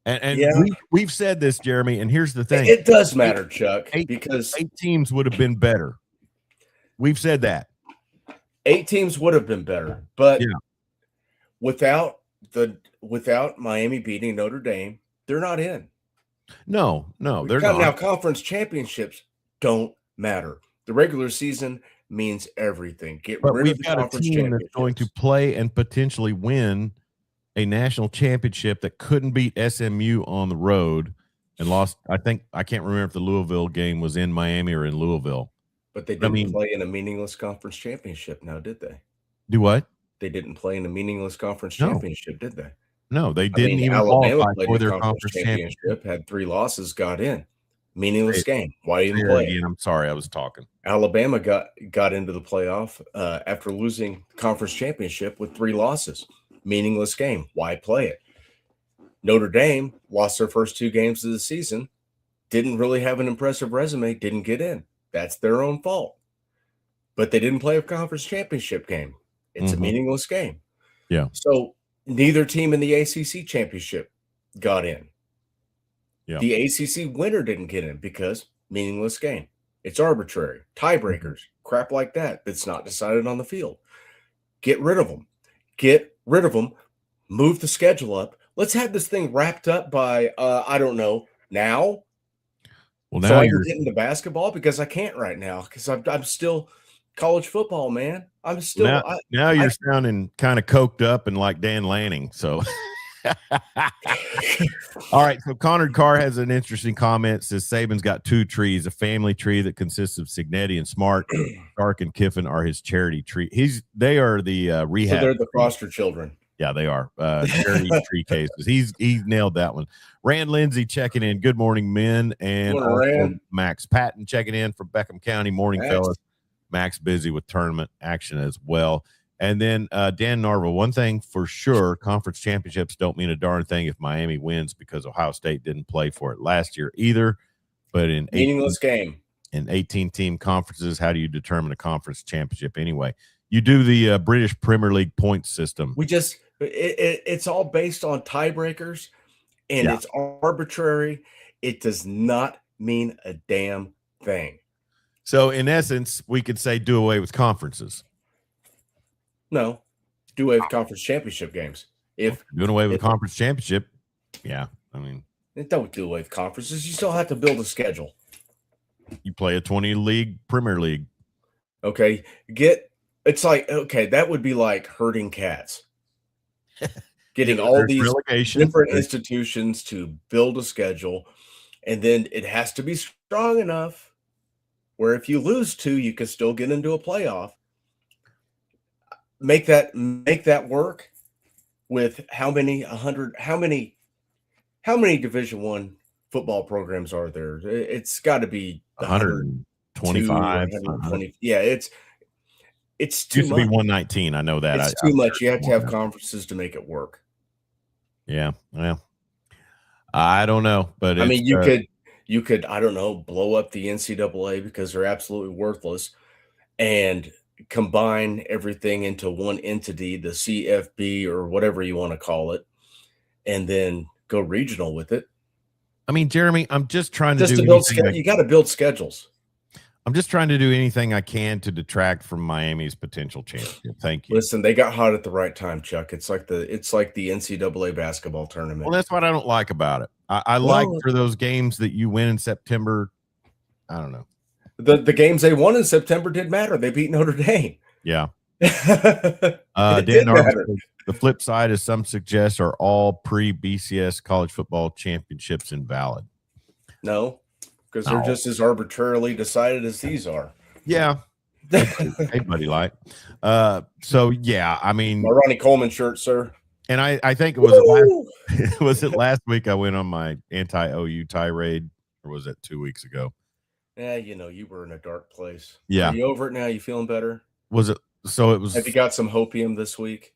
Speaker 1: And
Speaker 2: yeah.
Speaker 1: we've said this, Jeremy, and here's the thing.
Speaker 2: It does matter, Chuck, because
Speaker 1: 8 teams would have been better. We've said that.
Speaker 2: 8 teams would have been better, but without Miami beating Notre Dame, they're not in.
Speaker 1: No, they're not.
Speaker 2: Now, conference championships don't matter. The regular season means everything.
Speaker 1: But we've got a team that's going to play and potentially win a national championship that couldn't beat SMU on the road and lost. I can't remember if the Louisville game was in Miami or in Louisville.
Speaker 2: But they didn't play in a meaningless conference championship now, did they?
Speaker 1: Do what?
Speaker 2: They didn't play in a meaningless conference championship, did they?
Speaker 1: No, they didn't even
Speaker 2: Alabama
Speaker 1: qualify for their conference championship.
Speaker 2: Had 3 losses, got in. Meaningless game. Why even
Speaker 1: play?
Speaker 2: Again,
Speaker 1: I'm sorry, I was talking.
Speaker 2: Alabama got into the playoff after losing conference championship with 3 losses. Meaningless game. Why play it? Notre Dame lost their first 2 games of the season. Didn't really have an impressive resume. Didn't get in. That's their own fault. But they didn't play a conference championship game. It's a meaningless game.
Speaker 1: Yeah.
Speaker 2: So neither team in the ACC championship got in.
Speaker 1: Yeah.
Speaker 2: The ACC winner didn't get in because meaningless game. It's arbitrary. Tiebreakers, crap like that that's not decided on the field. Get rid of them. Move the schedule up. Let's have this thing wrapped up by, I don't know, now.
Speaker 1: Well, now
Speaker 2: so I can get into basketball, because I can't right now, because I'm still college football, man. I'm still
Speaker 1: now you're sounding kind of coked up and like Dan Lanning. So all right. So Connor Carr has an interesting comment. Says Saban's got 2 trees, a family tree that consists of Signetti and Smart. Stark and Kiffin are his charity tree. They are the rehab.
Speaker 2: So they're the foster children.
Speaker 1: Yeah, they are. Charity tree cases. He's nailed that one. Rand Lindsay checking in. Good morning, men. And
Speaker 2: Rand.
Speaker 1: Max Patton checking in from Beckham County. Morning, fellas. Max busy with tournament action as well. And then Dan Narva, one thing for sure, conference championships don't mean a darn thing if Miami wins, because Ohio State didn't play for it last year either. But in
Speaker 2: meaningless game.
Speaker 1: In 18-team conferences, how do you determine a conference championship anyway? You do the British Premier League points system.
Speaker 2: It's all based on tiebreakers, and it's arbitrary. It does not mean a damn thing.
Speaker 1: So in essence, we could say do away with conferences.
Speaker 2: No, do away with conference championship games. If
Speaker 1: doing away with conference championship, I mean,
Speaker 2: don't do away with conferences. You still have to build a schedule.
Speaker 1: You play a 20-league Premier League.
Speaker 2: Okay, it's like, that would be like herding cats. Getting all these different institutions to build a schedule, and then it has to be strong enough where if you lose 2, you can still get into a playoff. Make that work with how many Division I football programs are there? It's got to be
Speaker 1: 125,
Speaker 2: 120. Yeah, it's too
Speaker 1: much. Used to be 119. I know that.
Speaker 2: It's too much. You have to have conferences to make it work.
Speaker 1: Yeah, well, I don't know, but
Speaker 2: I mean, you could I don't know, blow up the NCAA because they're absolutely worthless, and combine everything into one entity, the CFP or whatever you want to call it, and then go regional with it.
Speaker 1: I mean, Jeremy, I'm just trying to do
Speaker 2: build
Speaker 1: anything.
Speaker 2: You got to build schedules.
Speaker 1: I'm just trying to do anything I can to detract from Miami's potential championship. Thank you.
Speaker 2: Listen, they got hot at the right time, Chuck. It's like the NCAA basketball tournament.
Speaker 1: Well, that's what I don't like about it. I like for those games that you win in September. I don't know.
Speaker 2: The games they won in September did matter. They beat Notre Dame.
Speaker 1: Yeah.
Speaker 2: Dan
Speaker 1: Armstrong, the flip side, as some suggest, are all pre-BCS college football championships invalid.
Speaker 2: No, because they're just as arbitrarily decided as these are.
Speaker 1: Yeah. Hey, buddy, light. So yeah, I mean,
Speaker 2: my Ronnie Coleman shirt, sir.
Speaker 1: And I think it was was it last week I went on my anti-OU tirade, or was it 2 weeks ago?
Speaker 2: Yeah, you were in a dark place.
Speaker 1: Yeah.
Speaker 2: Are you over it now? You feeling better?
Speaker 1: Was it? So it was.
Speaker 2: Have you got some hopium this week?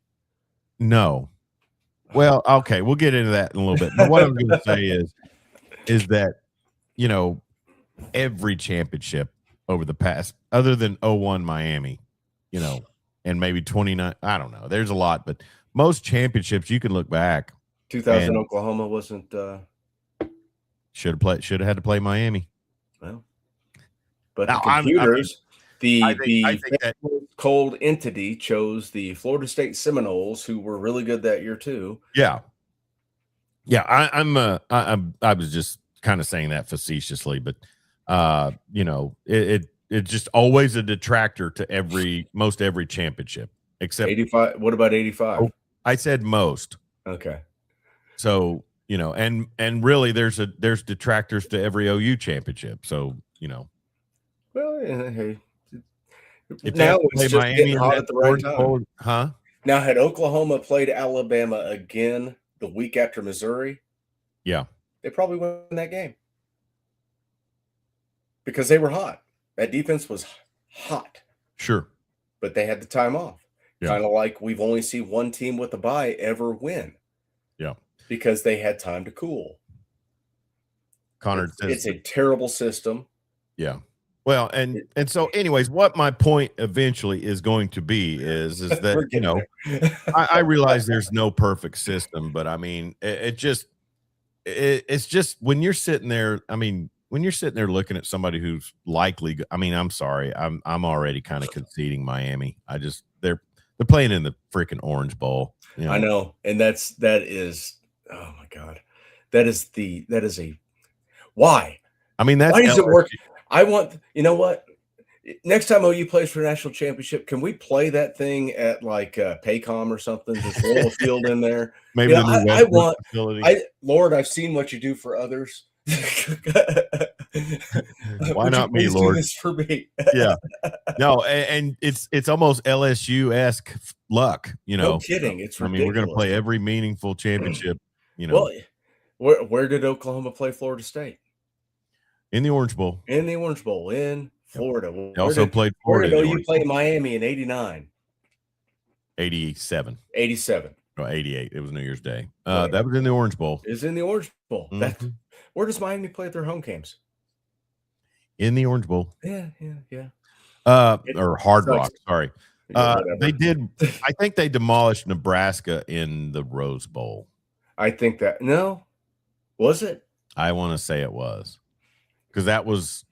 Speaker 1: No. Well, okay, we'll get into that in a little bit. But what I'm going to say is that, every championship over the past, other than 01 Miami, and maybe 29, I don't know. There's a lot, but most championships you can look back.
Speaker 2: 2000 Oklahoma wasn't.
Speaker 1: Should have had to play Miami.
Speaker 2: Well, but now, the computers, I think that cold entity chose the Florida State Seminoles, who were really good that year too.
Speaker 1: Yeah. I was just kind of saying that facetiously, but it's just always a detractor to most every championship except
Speaker 2: 85. What about 85?
Speaker 1: Oh, I said most.
Speaker 2: Okay.
Speaker 1: So, and really there's detractors to every OU championship. So,
Speaker 2: well, hey,
Speaker 1: now it's just Miami hot at the right time. Huh?
Speaker 2: Now, had Oklahoma played Alabama again the week after Missouri,
Speaker 1: yeah,
Speaker 2: they probably won that game because they were hot. That defense was hot.
Speaker 1: Sure.
Speaker 2: But they had the time off. Yeah. Kind of like we've only seen one team with a bye ever win.
Speaker 1: Yeah.
Speaker 2: Because they had time to cool.
Speaker 1: Connor says
Speaker 2: it's a terrible system.
Speaker 1: Yeah. Well, and so anyways, what my point eventually is going to be is that, I realize there's no perfect system, but I mean, it's just when you're sitting there, looking at somebody who's likely, I'm sorry, I'm already kind of conceding Miami. They're playing in the freaking Orange Bowl.
Speaker 2: I know. And that is, oh my God, that is a, why?
Speaker 1: Why
Speaker 2: does it work? I want, what? Next time OU plays for the national championship, can we play that thing at like Paycom or something? Just roll a field in there.
Speaker 1: Maybe the new
Speaker 2: Lord, I've seen what you do for others.
Speaker 1: Why not me, Lord?
Speaker 2: This for me.
Speaker 1: Yeah. No, and it's almost LSU-esque luck,
Speaker 2: No kidding. It's ridiculous.
Speaker 1: We're going to play every meaningful championship,
Speaker 2: Well, where did Oklahoma play Florida State?
Speaker 1: In the Orange Bowl.
Speaker 2: In the Orange Bowl in Florida.
Speaker 1: They also played Florida.
Speaker 2: Where did OU play Miami in 89?
Speaker 1: 87.
Speaker 2: 87.
Speaker 1: Oh, 88. It was New Year's Day. That was in the Orange Bowl.
Speaker 2: It's in the Orange Bowl.
Speaker 1: Mm-hmm.
Speaker 2: Where does Miami play at their home games?
Speaker 1: In the Orange Bowl.
Speaker 2: Yeah.
Speaker 1: Or Hard Rock. Sorry. They did. I think they demolished Nebraska in the Rose Bowl.
Speaker 2: I think that. No. Was it?
Speaker 1: I want to say it was. Because that was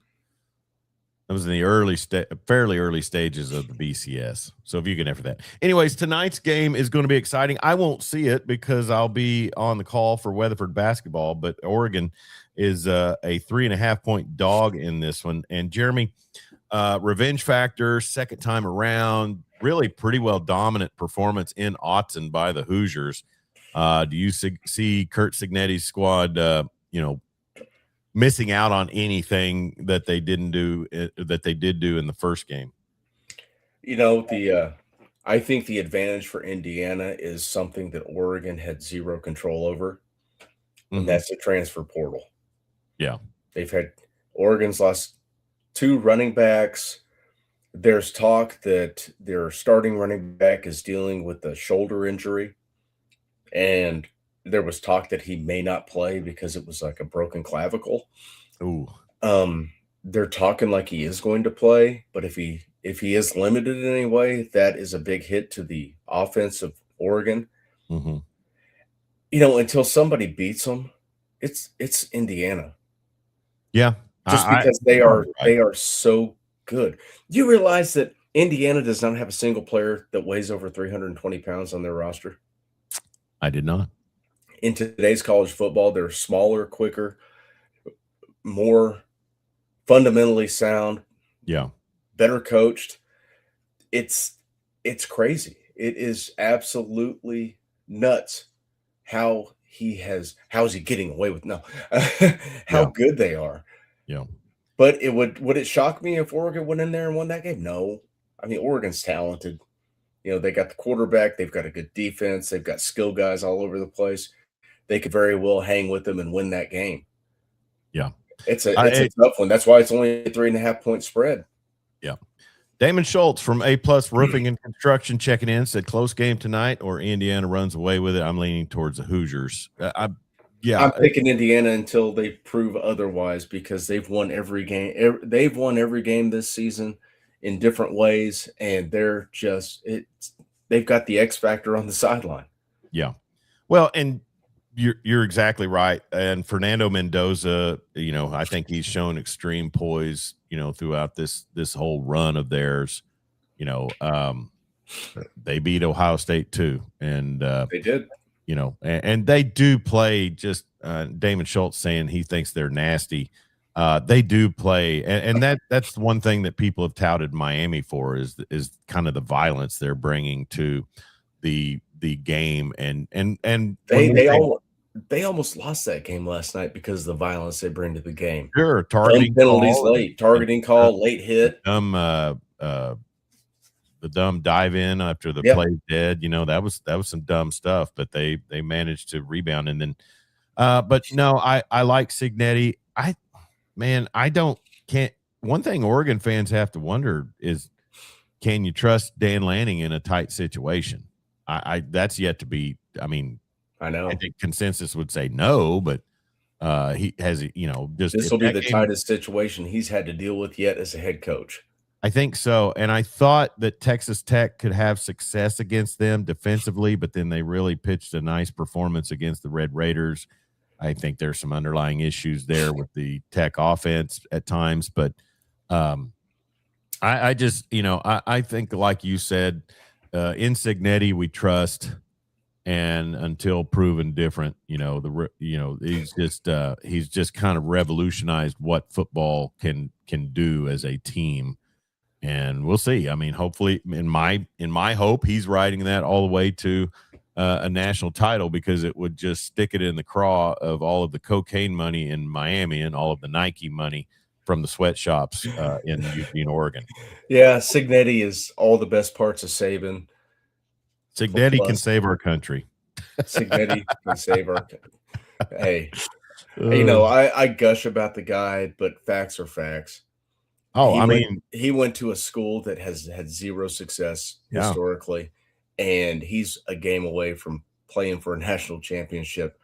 Speaker 1: in the fairly early stages of the BCS. So if you can enter that. Anyways, tonight's game is going to be exciting. I won't see it because I'll be on the call for Weatherford basketball, but Oregon is a 3.5-point dog in this one. And Jeremy, revenge factor, second time around, really pretty well dominant performance in Autzen by the Hoosiers. Do you see Kurt Signetti's squad, missing out on anything that they did do in the first game?
Speaker 2: I think the advantage for Indiana is something that Oregon had zero control over, and that's the transfer portal.
Speaker 1: Yeah.
Speaker 2: Oregon's lost 2 running backs. There's talk that their starting running back is dealing with a shoulder injury, and there was talk that he may not play because it was like a broken clavicle.
Speaker 1: Ooh.
Speaker 2: They're talking like he is going to play, but if he is limited in any way, that is a big hit to the offense of Oregon.
Speaker 1: Mm-hmm.
Speaker 2: Until somebody beats them, It's Indiana.
Speaker 1: Yeah.
Speaker 2: Just because they are so good. Do you realize that Indiana does not have a single player that weighs over 320 pounds on their roster?
Speaker 1: I did not.
Speaker 2: In today's college football, they're smaller, quicker, more fundamentally sound,
Speaker 1: Yeah.
Speaker 2: better coached. It's crazy. It is absolutely nuts how is he getting away with how good they are.
Speaker 1: Yeah.
Speaker 2: But would it shock me if Oregon went in there and won that game? No. I mean, Oregon's talented. They got the quarterback, they've got a good defense, they've got skill guys all over the place. They could very well hang with them and win that game.
Speaker 1: Yeah.
Speaker 2: It's a tough one. That's why it's only a 3.5 point spread.
Speaker 1: Yeah. Damon Schultz from A+ Roofing and Construction checking in, said close game tonight or Indiana runs away with it. I'm leaning towards the Hoosiers. I'm
Speaker 2: picking Indiana until they prove otherwise, because they've won every game. They've won every game this season in different ways, and they've got the X factor on the sideline.
Speaker 1: Yeah. Well, and you're exactly right. And Fernando Mendoza, I think he's shown extreme poise, throughout this whole run of theirs. They beat Ohio State too, and
Speaker 2: they did.
Speaker 1: And they do play. Just Damon Schultz saying he thinks they're nasty. They do play, and that's one thing that people have touted Miami for is kind of the violence they're bringing to the game, and
Speaker 2: they almost lost that game last night because of the violence they bring to the game.
Speaker 1: Sure, targeting
Speaker 2: penalties late, targeting call, late hit.
Speaker 1: The dumb dive in after the play's dead. That was some dumb stuff, but they managed to rebound. And then, but no, I like Cignetti. One thing Oregon fans have to wonder is, can you trust Dan Lanning in a tight situation? That's yet to be. I mean,
Speaker 2: I know.
Speaker 1: I think consensus would say no, but he has, just
Speaker 2: this will be the tightest situation he's had to deal with yet as a head coach.
Speaker 1: I think so. And I thought that Texas Tech could have success against them defensively, but then they really pitched a nice performance against the Red Raiders. I think there's some underlying issues there with the Tech offense at times, but I just, I think, like you said, in Cignetti we trust. And until proven different, he's just kind of revolutionized what football can do as a team, and we'll see. I mean, hopefully, in my hope, he's riding that all the way to a national title, because it would just stick it in the craw of all of the cocaine money in Miami and all of the Nike money from the sweatshops in Eugene, Oregon.
Speaker 2: Yeah, Cignetti is all the best parts of Saban.
Speaker 1: Cignetti can save our country.
Speaker 2: Cignetti can save our country. Hey, I gush about the guy, but facts are facts. He went to a school that has had zero success historically, and he's a game away from playing for a national championship.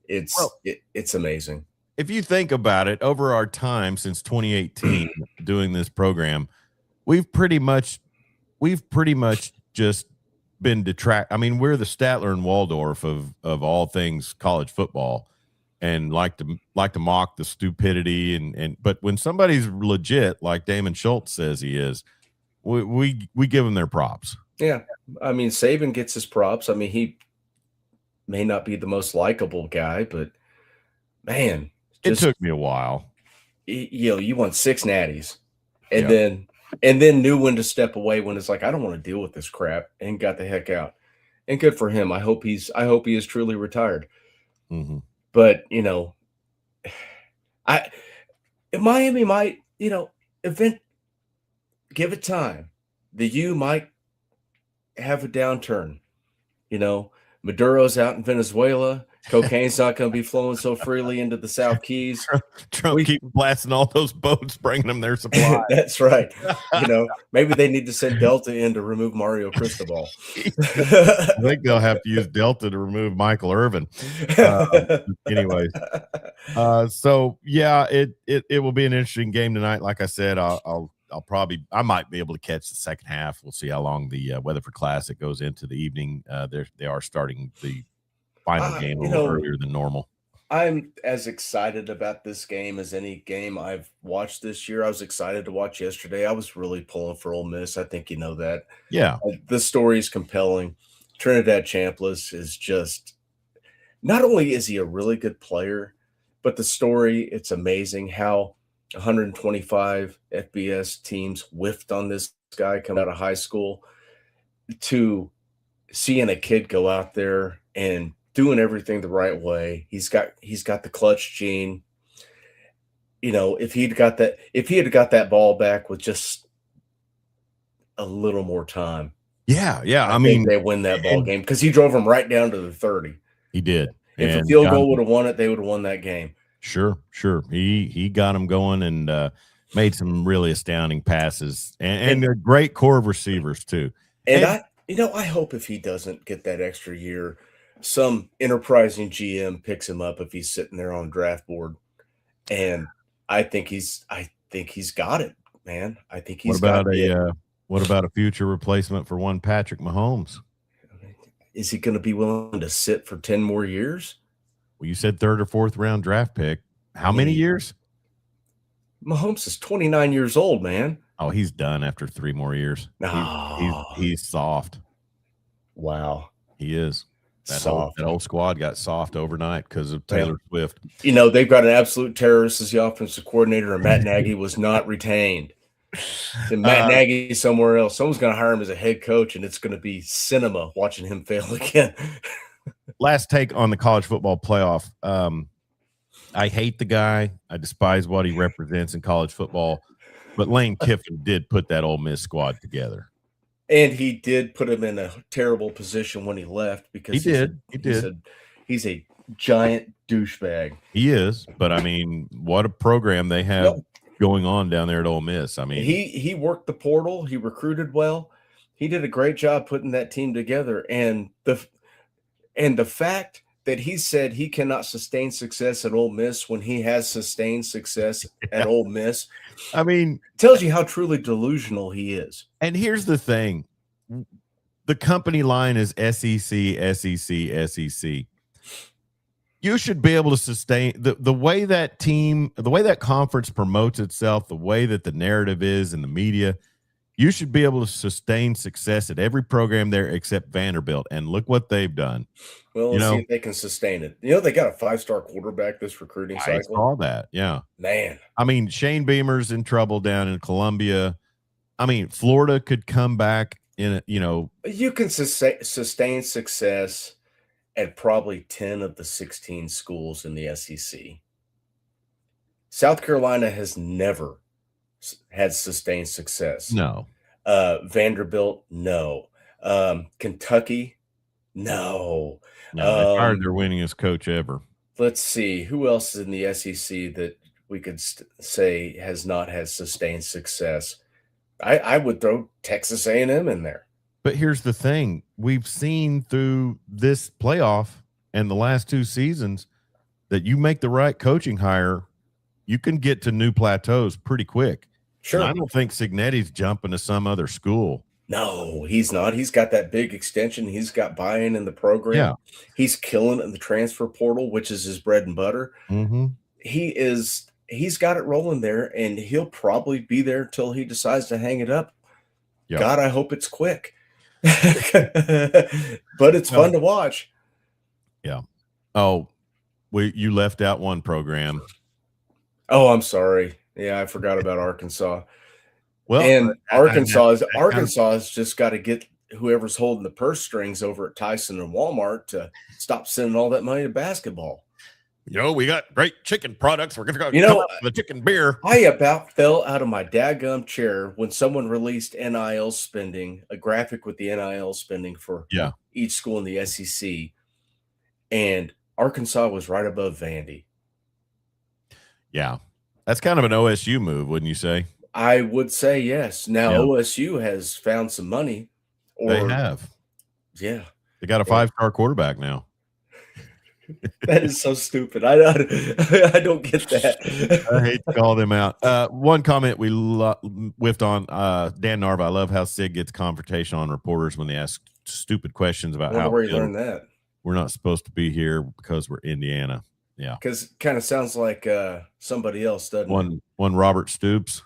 Speaker 2: It's amazing.
Speaker 1: If you think about it, over our time since 2018 doing this program, we've pretty much just been I mean, we're the Statler and Waldorf of all things college football, and like to mock the stupidity but when somebody's legit, like Damon Schultz says he is, we give them their props.
Speaker 2: Yeah, I mean, Saban gets his props. I mean, he may not be the most likable guy, but man,
Speaker 1: it took me a while.
Speaker 2: You won 6 natties, and then knew when to step away when it's like, I don't want to deal with this crap, and got the heck out. And good for him. I hope he is truly retired.
Speaker 1: Mm-hmm.
Speaker 2: But Miami might, give it time. The U might have a downturn. Maduro's out in Venezuela. Cocaine's not going to be flowing so freely into the South Keys.
Speaker 1: Trump keep blasting all those boats, bringing them their supply.
Speaker 2: That's right. Maybe they need to send Delta in to remove Mario Cristobal.
Speaker 1: I think they'll have to use Delta to remove Michael Irvin. Anyways, so yeah, it will be an interesting game tonight. Like I said, I might be able to catch the second half. We'll see how long the Weatherford Classic goes into the evening. They are starting the final game a little earlier than normal.
Speaker 2: I'm as excited about this game as any game I've watched this year. I was excited to watch yesterday. I was really pulling for Ole Miss. I think you know that.
Speaker 1: Yeah.
Speaker 2: The story is compelling. Trinidad Chambliss is just not only is he a really good player, but the story, it's amazing how 125 FBS teams whiffed on this guy coming out of high school to seeing a kid go out there and doing everything the right way. He's got the clutch gene. You know, if he had got that ball back with just a little more time.
Speaker 1: Yeah.
Speaker 2: I mean, they win that ball game because he drove them right down to the 30.
Speaker 1: He did.
Speaker 2: If a field goal would have won it, they would have won that game.
Speaker 1: Sure. He got him going and made some really astounding passes and a great core of receivers too.
Speaker 2: And I hope if he doesn't get that extra year, some enterprising GM picks him up if he's sitting there on draft board. And I think he's got it, man. I think he's got it.
Speaker 1: What about a future replacement for one Patrick Mahomes?
Speaker 2: Is he going to be willing to sit for 10 more years?
Speaker 1: Well, you said 3rd or 4th round draft pick. How many years?
Speaker 2: Mahomes is 29 years old, man.
Speaker 1: Oh, he's done after 3 more years. He's soft.
Speaker 2: Wow.
Speaker 1: He is. That old squad got soft overnight because of Taylor Swift.
Speaker 2: You know, they've got an absolute terrorist as the offensive coordinator, and Matt Nagy was not retained. And Matt Nagy somewhere else. Someone's going to hire him as a head coach, and it's going to be cinema watching him fail again.
Speaker 1: Last take on the college football playoff. I hate the guy. I despise what he represents in college football. But Lane Kiffin did put that Ole Miss squad together.
Speaker 2: And he did put him in a terrible position when he left because he's a giant douchebag.
Speaker 1: He is, but I mean, what a program they have going on down there at Ole Miss. I mean,
Speaker 2: he worked the portal, he recruited well, he did a great job putting that team together. And the fact that he said he cannot sustain success at Ole Miss when he has sustained success at Ole Miss,
Speaker 1: I mean,
Speaker 2: tells you how truly delusional he is.
Speaker 1: And here's the thing. The company line is SEC, SEC, SEC. You should be able to sustain the way that team, the way that conference promotes itself, the way that the narrative is in the media. You should be able to sustain success at every program there except Vanderbilt. And look what they've done.
Speaker 2: Well, let's see if they can sustain it. You know, they got a 5-star quarterback this recruiting cycle.
Speaker 1: I saw that. Yeah.
Speaker 2: Man.
Speaker 1: I mean, Shane Beamer's in trouble down in Columbia. I mean, Florida could come back in it, you know.
Speaker 2: You can sustain success at probably 10 of the 16 schools in the SEC. South Carolina has never had sustained success.
Speaker 1: No.
Speaker 2: Vanderbilt, no. Kentucky, no.
Speaker 1: No, they fired their winningest coach ever.
Speaker 2: Let's see. Who else is in the SEC that we could say has not had sustained success? I would throw Texas A&M in there.
Speaker 1: But here's the thing. We've seen through this playoff and the last 2 seasons that you make the right coaching hire, you can get to new plateaus pretty quick.
Speaker 2: Sure.
Speaker 1: And I don't think Cignetti's jumping to some other school.
Speaker 2: No, he's not. He's got that big extension. He's got buy-in in the program.
Speaker 1: Yeah.
Speaker 2: He's killing it in the transfer portal, which is his bread and butter.
Speaker 1: Mm-hmm.
Speaker 2: He's got it rolling there, and he'll probably be there till he decides to hang it up. Yep. God, I hope it's quick. But it's fun to watch.
Speaker 1: Yeah. Oh, you left out one program.
Speaker 2: Oh, I'm sorry. Yeah, I forgot about Arkansas.
Speaker 1: Well,
Speaker 2: and Arkansas has just got to get whoever's holding the purse strings over at Tyson and Walmart to stop sending all that money to basketball.
Speaker 1: You know, we got great chicken products. We're going to go the chicken beer.
Speaker 2: I about fell out of my daggum chair when someone released NIL spending, a graphic with the NIL spending for each school in the SEC. And Arkansas was right above Vandy.
Speaker 1: Yeah. That's kind of an OSU move, wouldn't you say?
Speaker 2: I would say yes. Now, OSU has found some money.
Speaker 1: They have.
Speaker 2: Yeah.
Speaker 1: They got a 5-star quarterback now.
Speaker 2: That is so stupid. I don't get that.
Speaker 1: I hate to call them out. One comment we whiffed on, Dan Narva. I love how Sid gets confrontation on reporters when they ask stupid questions about
Speaker 2: where you learned that.
Speaker 1: We're not supposed to be here because we're Indiana. Yeah.
Speaker 2: Because kind of sounds like somebody else, doesn't it?
Speaker 1: One Robert Stoops.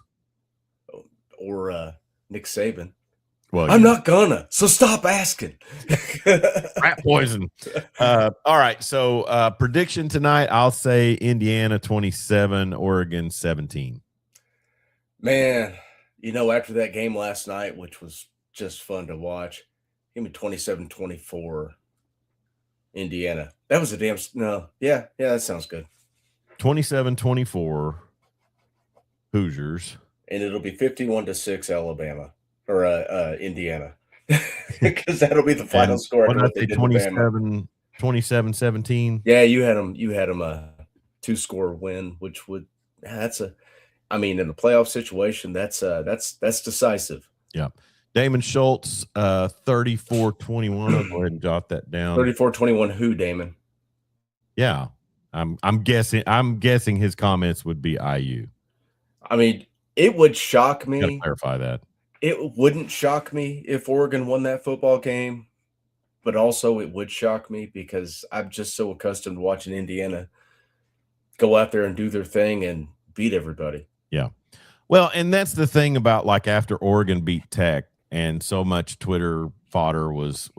Speaker 2: Or Nick Saban.
Speaker 1: Well,
Speaker 2: I'm not gonna, so stop asking.
Speaker 1: Rat poison. All right. So prediction tonight, I'll say Indiana 27, Oregon 17.
Speaker 2: Man, after that game last night, which was just fun to watch, give me 27-24 Indiana. That was a damn no. Yeah, that sounds good.
Speaker 1: 27-24 Hoosiers.
Speaker 2: And it'll be 51-6 Alabama or Indiana. Because that'll be the final score.
Speaker 1: What did I say, 27-17?
Speaker 2: Yeah, you had them a 2-score win, which would in the playoff situation, that's decisive.
Speaker 1: Yeah. Damon Schultz, 34-21. I'll go ahead and jot that down.
Speaker 2: 34-21 who, Damon?
Speaker 1: Yeah. I'm guessing his comments would be IU.
Speaker 2: I mean, it would shock me.
Speaker 1: Gotta clarify that.
Speaker 2: It wouldn't shock me if Oregon won that football game, but also it would shock me because I'm just so accustomed to watching Indiana go out there and do their thing and beat everybody.
Speaker 1: Yeah. Well, and that's the thing about like after Oregon beat Tech and so much Twitter fodder was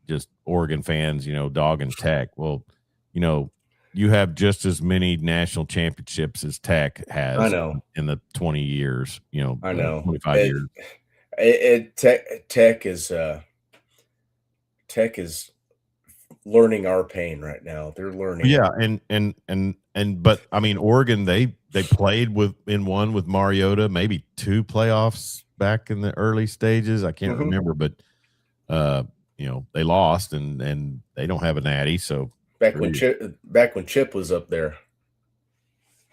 Speaker 1: just Oregon fans, dogging Tech. Well, you have just as many national championships as Tech has.
Speaker 2: I know.
Speaker 1: In the 20 years,
Speaker 2: I know.
Speaker 1: 25 years.
Speaker 2: Tech is learning our pain right now. They're learning.
Speaker 1: Yeah, but I mean Oregon, they played in one with Mariota, maybe 2 playoffs back in the early stages. I can't remember, but they lost and they don't have a natty. So
Speaker 2: back when Chip was up there.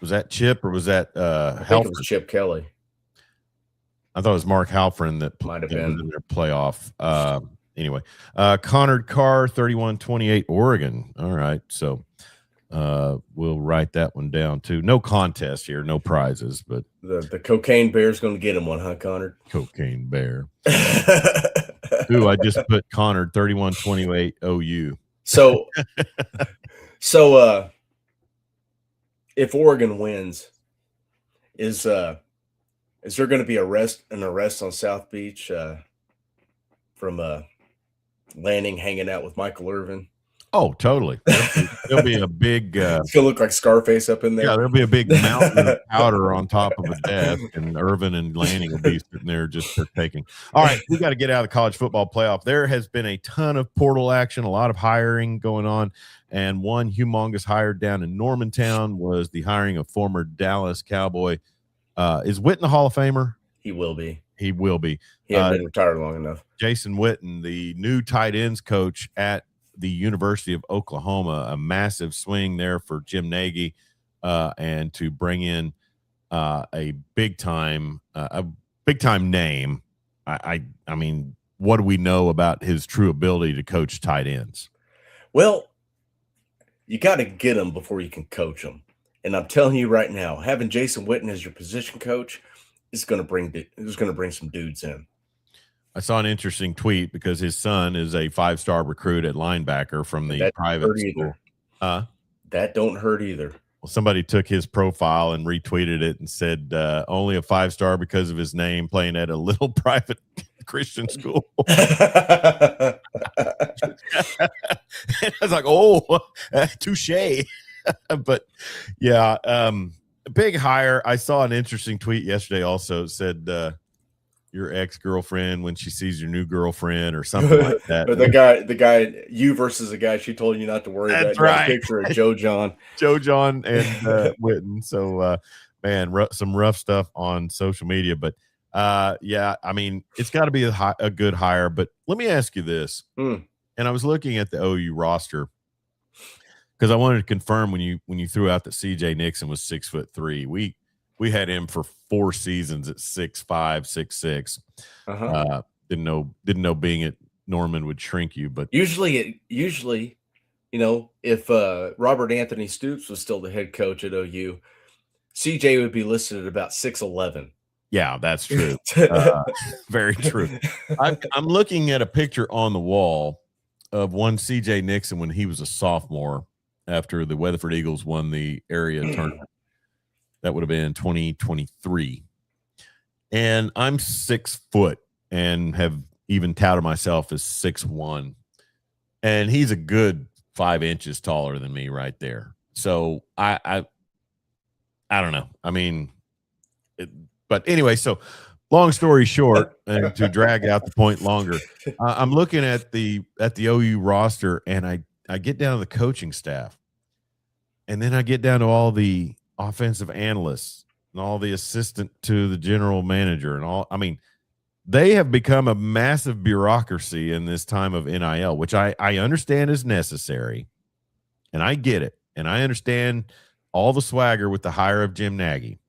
Speaker 1: Was that Chip or was that
Speaker 2: I think it was Chip Kelly.
Speaker 1: I thought it was Mark Halpern that
Speaker 2: might have been
Speaker 1: in their playoff. Anyway, Connor Carr, 31-28 Oregon. All right. So we'll write that one down too. No contest here, no prizes, but
Speaker 2: the cocaine bear's going to get him one, huh, Connor?
Speaker 1: Cocaine bear. Ooh, I just put Connor 31-28 OU.
Speaker 2: So if Oregon wins, is there going to be an arrest on South Beach from Lanning hanging out with Michael Irvin?
Speaker 1: Oh, totally. There'll be a big.
Speaker 2: It's gonna look like Scarface up in there.
Speaker 1: Yeah, there'll be a big mountain of powder on top of a desk, and Irvin and Lanning will be sitting there just partaking. All right, we got to get out of the college football playoff. There has been a ton of portal action, a lot of hiring going on, and one humongous hire down in Normantown was the hiring of former Dallas Cowboy. Is Witten a Hall of Famer?
Speaker 2: He will be.
Speaker 1: He will be.
Speaker 2: He hasn't been retired long enough.
Speaker 1: Jason Witten, the new tight ends coach at the University of Oklahoma, a massive swing there for Jim Nagy, and to bring in a big time name. I mean, what do we know about his true ability to coach tight ends?
Speaker 2: Well, you got to get them before you can coach them. And I'm telling you right now, having Jason Witten as your position coach is going to bring some dudes in.
Speaker 1: I saw an interesting tweet because his son is a 5-star recruit at linebacker from the private school.
Speaker 2: That don't hurt either.
Speaker 1: Well, somebody took his profile and retweeted it and said only a 5-star because of his name, playing at a little private Christian school. I was like, oh, touche. But yeah, big hire. I saw an interesting tweet yesterday also said your ex-girlfriend when she sees your new girlfriend or something like that.
Speaker 2: Or the guy, you versus a guy she told you not to worry about.
Speaker 1: That's right.
Speaker 2: Picture of Joe John
Speaker 1: and Witten. So, man, some rough stuff on social media. But, yeah, I mean, it's got to be a good hire. But let me ask you this. And I was looking at the OU roster because I wanted to confirm when you threw out that C.J. Nixon was 6'3". We had him for 4 seasons at 6'5", 6'6". Didn't know being at Norman would shrink you, but
Speaker 2: usually, if Robert Anthony Stoops was still the head coach at OU, CJ would be listed at about 6'11".
Speaker 1: Yeah, that's true. Very true. I'm looking at a picture on the wall of one CJ Nixon when he was a sophomore after the Weatherford Eagles won the area tournament. That would have been 2023. And I'm 6 foot and have even touted myself as 6'1". And he's a good 5 inches taller than me right there. So I don't know. I mean, but anyway, so long story short, and to drag out the point longer, I'm looking at the OU roster, and I get down to the coaching staff, and then I get down to all the offensive analysts and all the assistant to the general manager and all. I mean, they have become a massive bureaucracy in this time of NIL, which I understand is necessary, and I get it, and I understand all the swagger with the hire of Jim Nagy.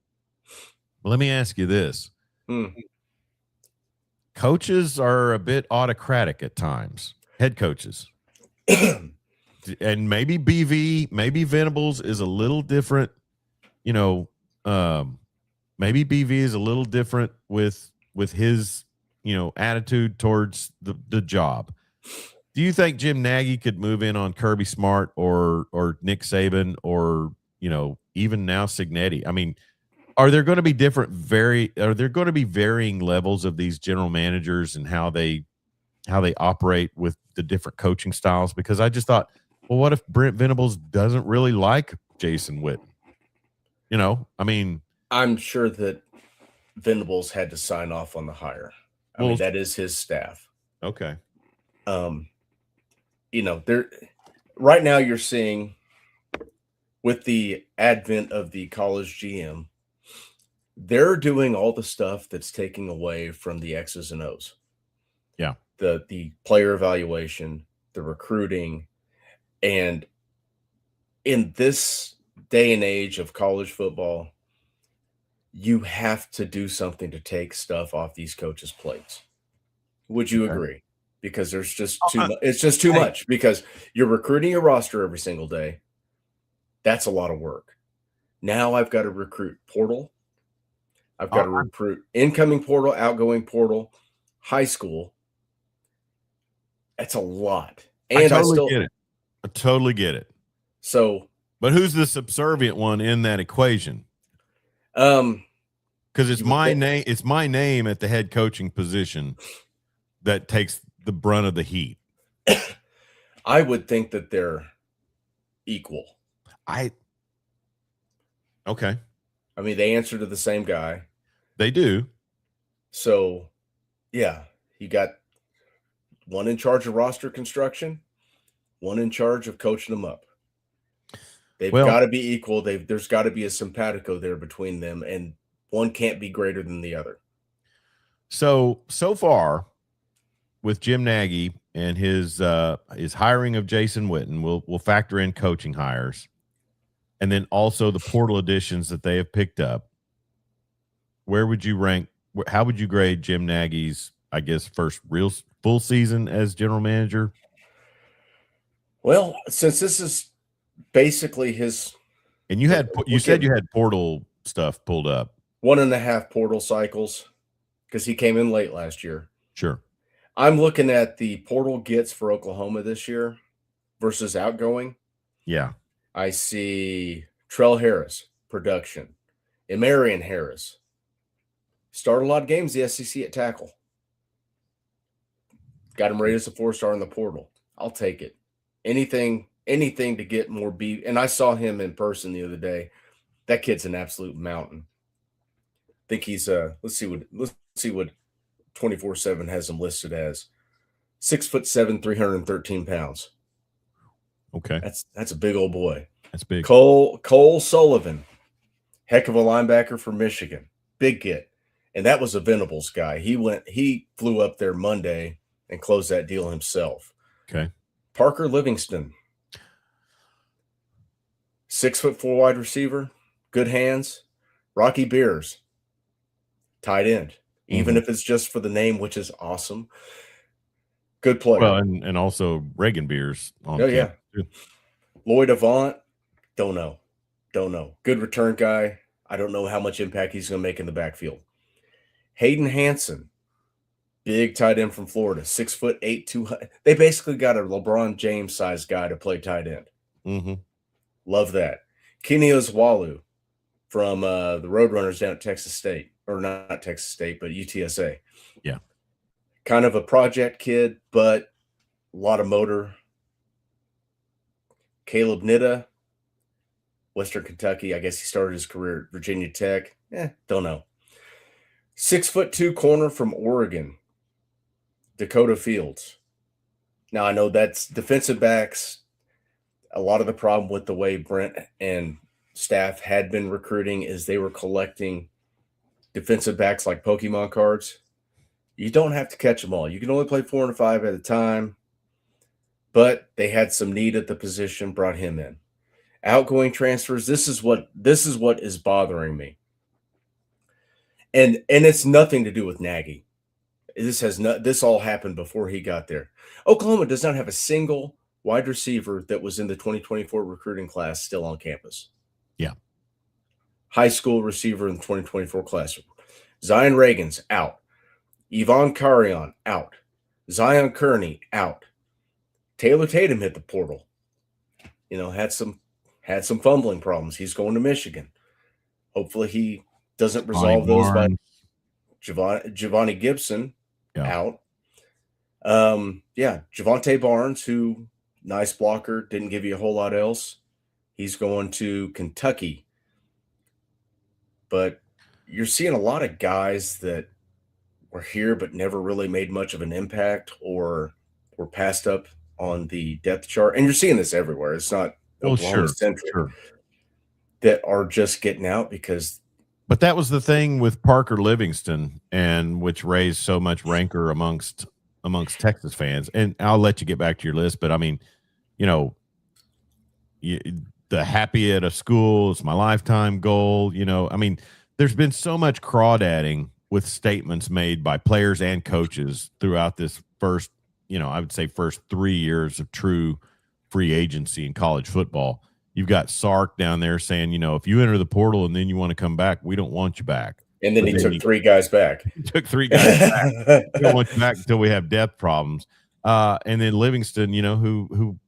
Speaker 1: But let me ask you this. Coaches are a bit autocratic at times, head coaches. And maybe BV, maybe Venables is a little different, you know, maybe BV is a little different with his, you know, attitude towards the job. Do you think Jim Nagy could move in on Kirby Smart or Nick Saban or, you know, even now Cignetti? I mean, are there going to be varying levels of these general managers and how they operate with the different coaching styles? Because I just thought, well, what if Brent Venables doesn't really like Jason Witten? You know, I mean,
Speaker 2: I'm sure that Venables had to sign off on the hire. I mean, that is his staff.
Speaker 1: Okay.
Speaker 2: You know, right now you're seeing with the advent of the college GM, they're doing all the stuff that's taking away from the X's and O's.
Speaker 1: Yeah.
Speaker 2: The player evaluation, the recruiting, and in this day and age of college football, you have to do something to take stuff off these coaches' plates. Would you agree? Because there's just too much. It's just too much because you're recruiting your roster every single day. That's a lot of work. Now I've got to recruit portal. I've got to recruit incoming portal, outgoing portal, high school. That's a lot. And I totally
Speaker 1: get it. I totally get it.
Speaker 2: So,
Speaker 1: but who's the subservient one in that equation? Because it's my name. It's my name at the head coaching position that takes the brunt of the heat.
Speaker 2: I would think that they're equal.
Speaker 1: Okay.
Speaker 2: I mean, they answer to the same guy.
Speaker 1: They do.
Speaker 2: So, yeah, you got one in charge of roster construction, one in charge of coaching them up. They've got to be equal. There's got to be a simpatico there between them, and one can't be greater than the other.
Speaker 1: So far, with Jim Nagy and his hiring of Jason Witten, we'll factor in coaching hires, and then also the portal additions that they have picked up. Where would you rank? How would you grade Jim Nagy's, I guess, first real full season as general manager?
Speaker 2: Well, since this is basically his,
Speaker 1: and you said you had portal stuff pulled up,
Speaker 2: 1.5 portal cycles because he came in late last year.
Speaker 1: Sure.
Speaker 2: I'm looking at the portal gets for Oklahoma this year versus outgoing.
Speaker 1: Yeah.
Speaker 2: I see Trell Harris, production. Emarian Harris. Start a lot of games, the SEC at tackle. Got him rated as a 4-star in the portal. I'll take it. Anything to get more beat. And I saw him in person the other day. That kid's an absolute mountain. I think he's let's see what 24/7 has him listed as. 6'7", 313 pounds.
Speaker 1: Okay.
Speaker 2: That's a big old boy.
Speaker 1: That's big.
Speaker 2: Cole Sullivan, heck of a linebacker for Michigan. Big kid. And that was a Venables guy. He flew up there Monday and closed that deal himself.
Speaker 1: Okay.
Speaker 2: Parker Livingston, 6'4" wide receiver, good hands. Rocky Beers, tight end, even if it's just for the name, which is awesome. Good player.
Speaker 1: Well, and also Reagan Beers on
Speaker 2: yeah. Lloyd Avant, don't know. Good return guy. I don't know how much impact he's going to make in the backfield. Hayden Hansen, big tight end from Florida, 6'8", 200. They basically got a LeBron James sized guy to play tight end.
Speaker 1: Mm-hmm.
Speaker 2: Love that. Kenny Oswalu from the Roadrunners down at Texas State, or not Texas State, but UTSA.
Speaker 1: Yeah.
Speaker 2: Kind of a project kid, but a lot of motor. Caleb Nitta, Western Kentucky. I guess he started his career at Virginia Tech. Don't know. 6'2" corner from Oregon, Dakota Fields. Now, I know that's defensive backs. A lot of the problem with the way Brent and staff had been recruiting is they were collecting defensive backs like Pokemon cards. You don't have to catch them all. You can only play 4 and 5 at a time. But they had some need at the position, brought him in. Outgoing transfers, this is what is bothering me. And it's nothing to do with Nagy. This all happened before he got there. Oklahoma does not have a single wide receiver that was in the 2024 recruiting class still on campus.
Speaker 1: Yeah.
Speaker 2: High school receiver in the 2024 class. Zion Reagan's out. Yvonne Carrion out. Zion Kearney out. Taylor Tatum hit the portal. Had some fumbling problems. He's going to Michigan. Hopefully he doesn't resolve those by Giovanni Gibson out. Javonte Barnes, who nice blocker, didn't give you a whole lot else. He's going to Kentucky. But you're seeing a lot of guys that were here but never really made much of an impact or were passed up on the depth chart. And you're seeing this everywhere. It's not Oklahoma-centric that are just getting out because –
Speaker 1: But that was the thing with Parker Livingston, and which raised so much rancor amongst Texas fans. And I'll let you get back to your list, but I mean, the happy at a school is my lifetime goal. I mean, there's been so much crawdadding with statements made by players and coaches throughout this first, I would say first 3 years of true free agency in college football. You've got Sark down there saying, if you enter the portal and then you want to come back, we don't want you back.
Speaker 2: And then he took 3 guys back.
Speaker 1: He took 3 guys back. We don't want you back until we have depth problems. And then Livingston, who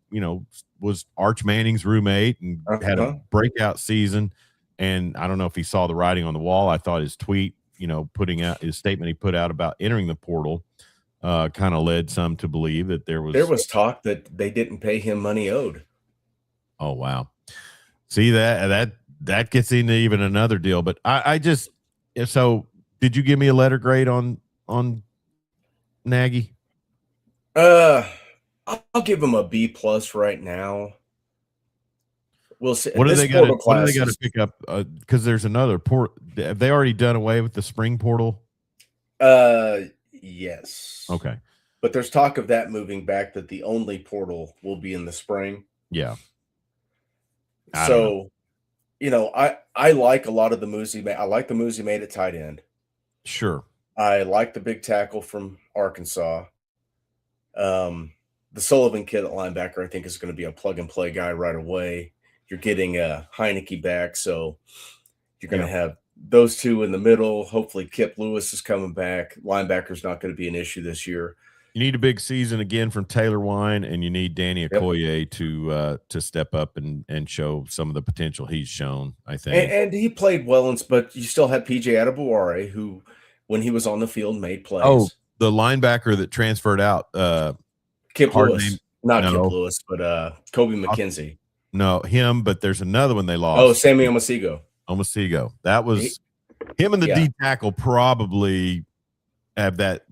Speaker 1: was Arch Manning's roommate and had a breakout season. And I don't know if he saw the writing on the wall. I thought his tweet, putting out his statement he put out about entering the portal kind of led some to believe that there was
Speaker 2: talk that they didn't pay him money owed.
Speaker 1: Oh, wow. See, that gets into even another deal. But so did you give me a letter grade on Nagy?
Speaker 2: I'll give him a B+ right now. We'll see.
Speaker 1: What do they got to pick up? Because there's another port. Have they already done away with the spring portal?
Speaker 2: Yes.
Speaker 1: Okay.
Speaker 2: But there's talk of that moving back, that the only portal will be in the spring.
Speaker 1: Yeah.
Speaker 2: So, I like a lot of the moves he made. I like the moves he made at tight end.
Speaker 1: Sure.
Speaker 2: I like the big tackle from Arkansas. The Sullivan kid at linebacker, I think, is going to be a plug-and-play guy right away. You're getting Heineke back, so you're going to have those two in the middle. Hopefully Kip Lewis is coming back. Linebacker's not going to be an issue this year.
Speaker 1: You need a big season again from Taylor Wine, and you need Danny Okoye to step up and show some of the potential he's shown, I think.
Speaker 2: And he played well, but you still had PJ Adebaware, who, when he was on the field, made plays.
Speaker 1: Oh, the linebacker that transferred out.
Speaker 2: Kip Lewis. Not Kip Lewis, but Kobe McKenzie.
Speaker 1: No, him, but there's another one they lost.
Speaker 2: Oh, Sammy Omasigo.
Speaker 1: That was him and the D tackle probably have that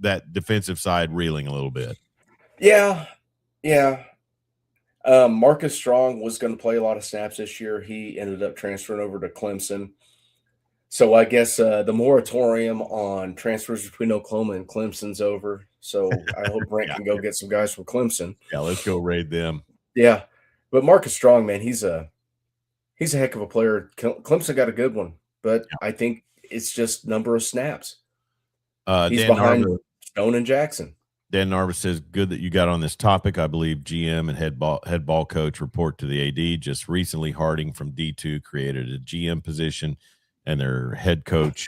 Speaker 1: that defensive side reeling a little bit.
Speaker 2: Yeah. Marcus Strong was going to play a lot of snaps this year. He ended up transferring over to Clemson. So I guess the moratorium on transfers between Oklahoma and Clemson's over. So I hope Brent can go get some guys from Clemson.
Speaker 1: Yeah, let's go raid them.
Speaker 2: Yeah. But Marcus Strong, man, he's a heck of a player. Clemson got a good one, but I think it's just number of snaps. He's behind Stone and Jackson.
Speaker 1: Dan Narvis says, good that you got on this topic. I believe GM and head ball coach report to the AD. Just recently, Harding from D2 created a GM position, and their head coach,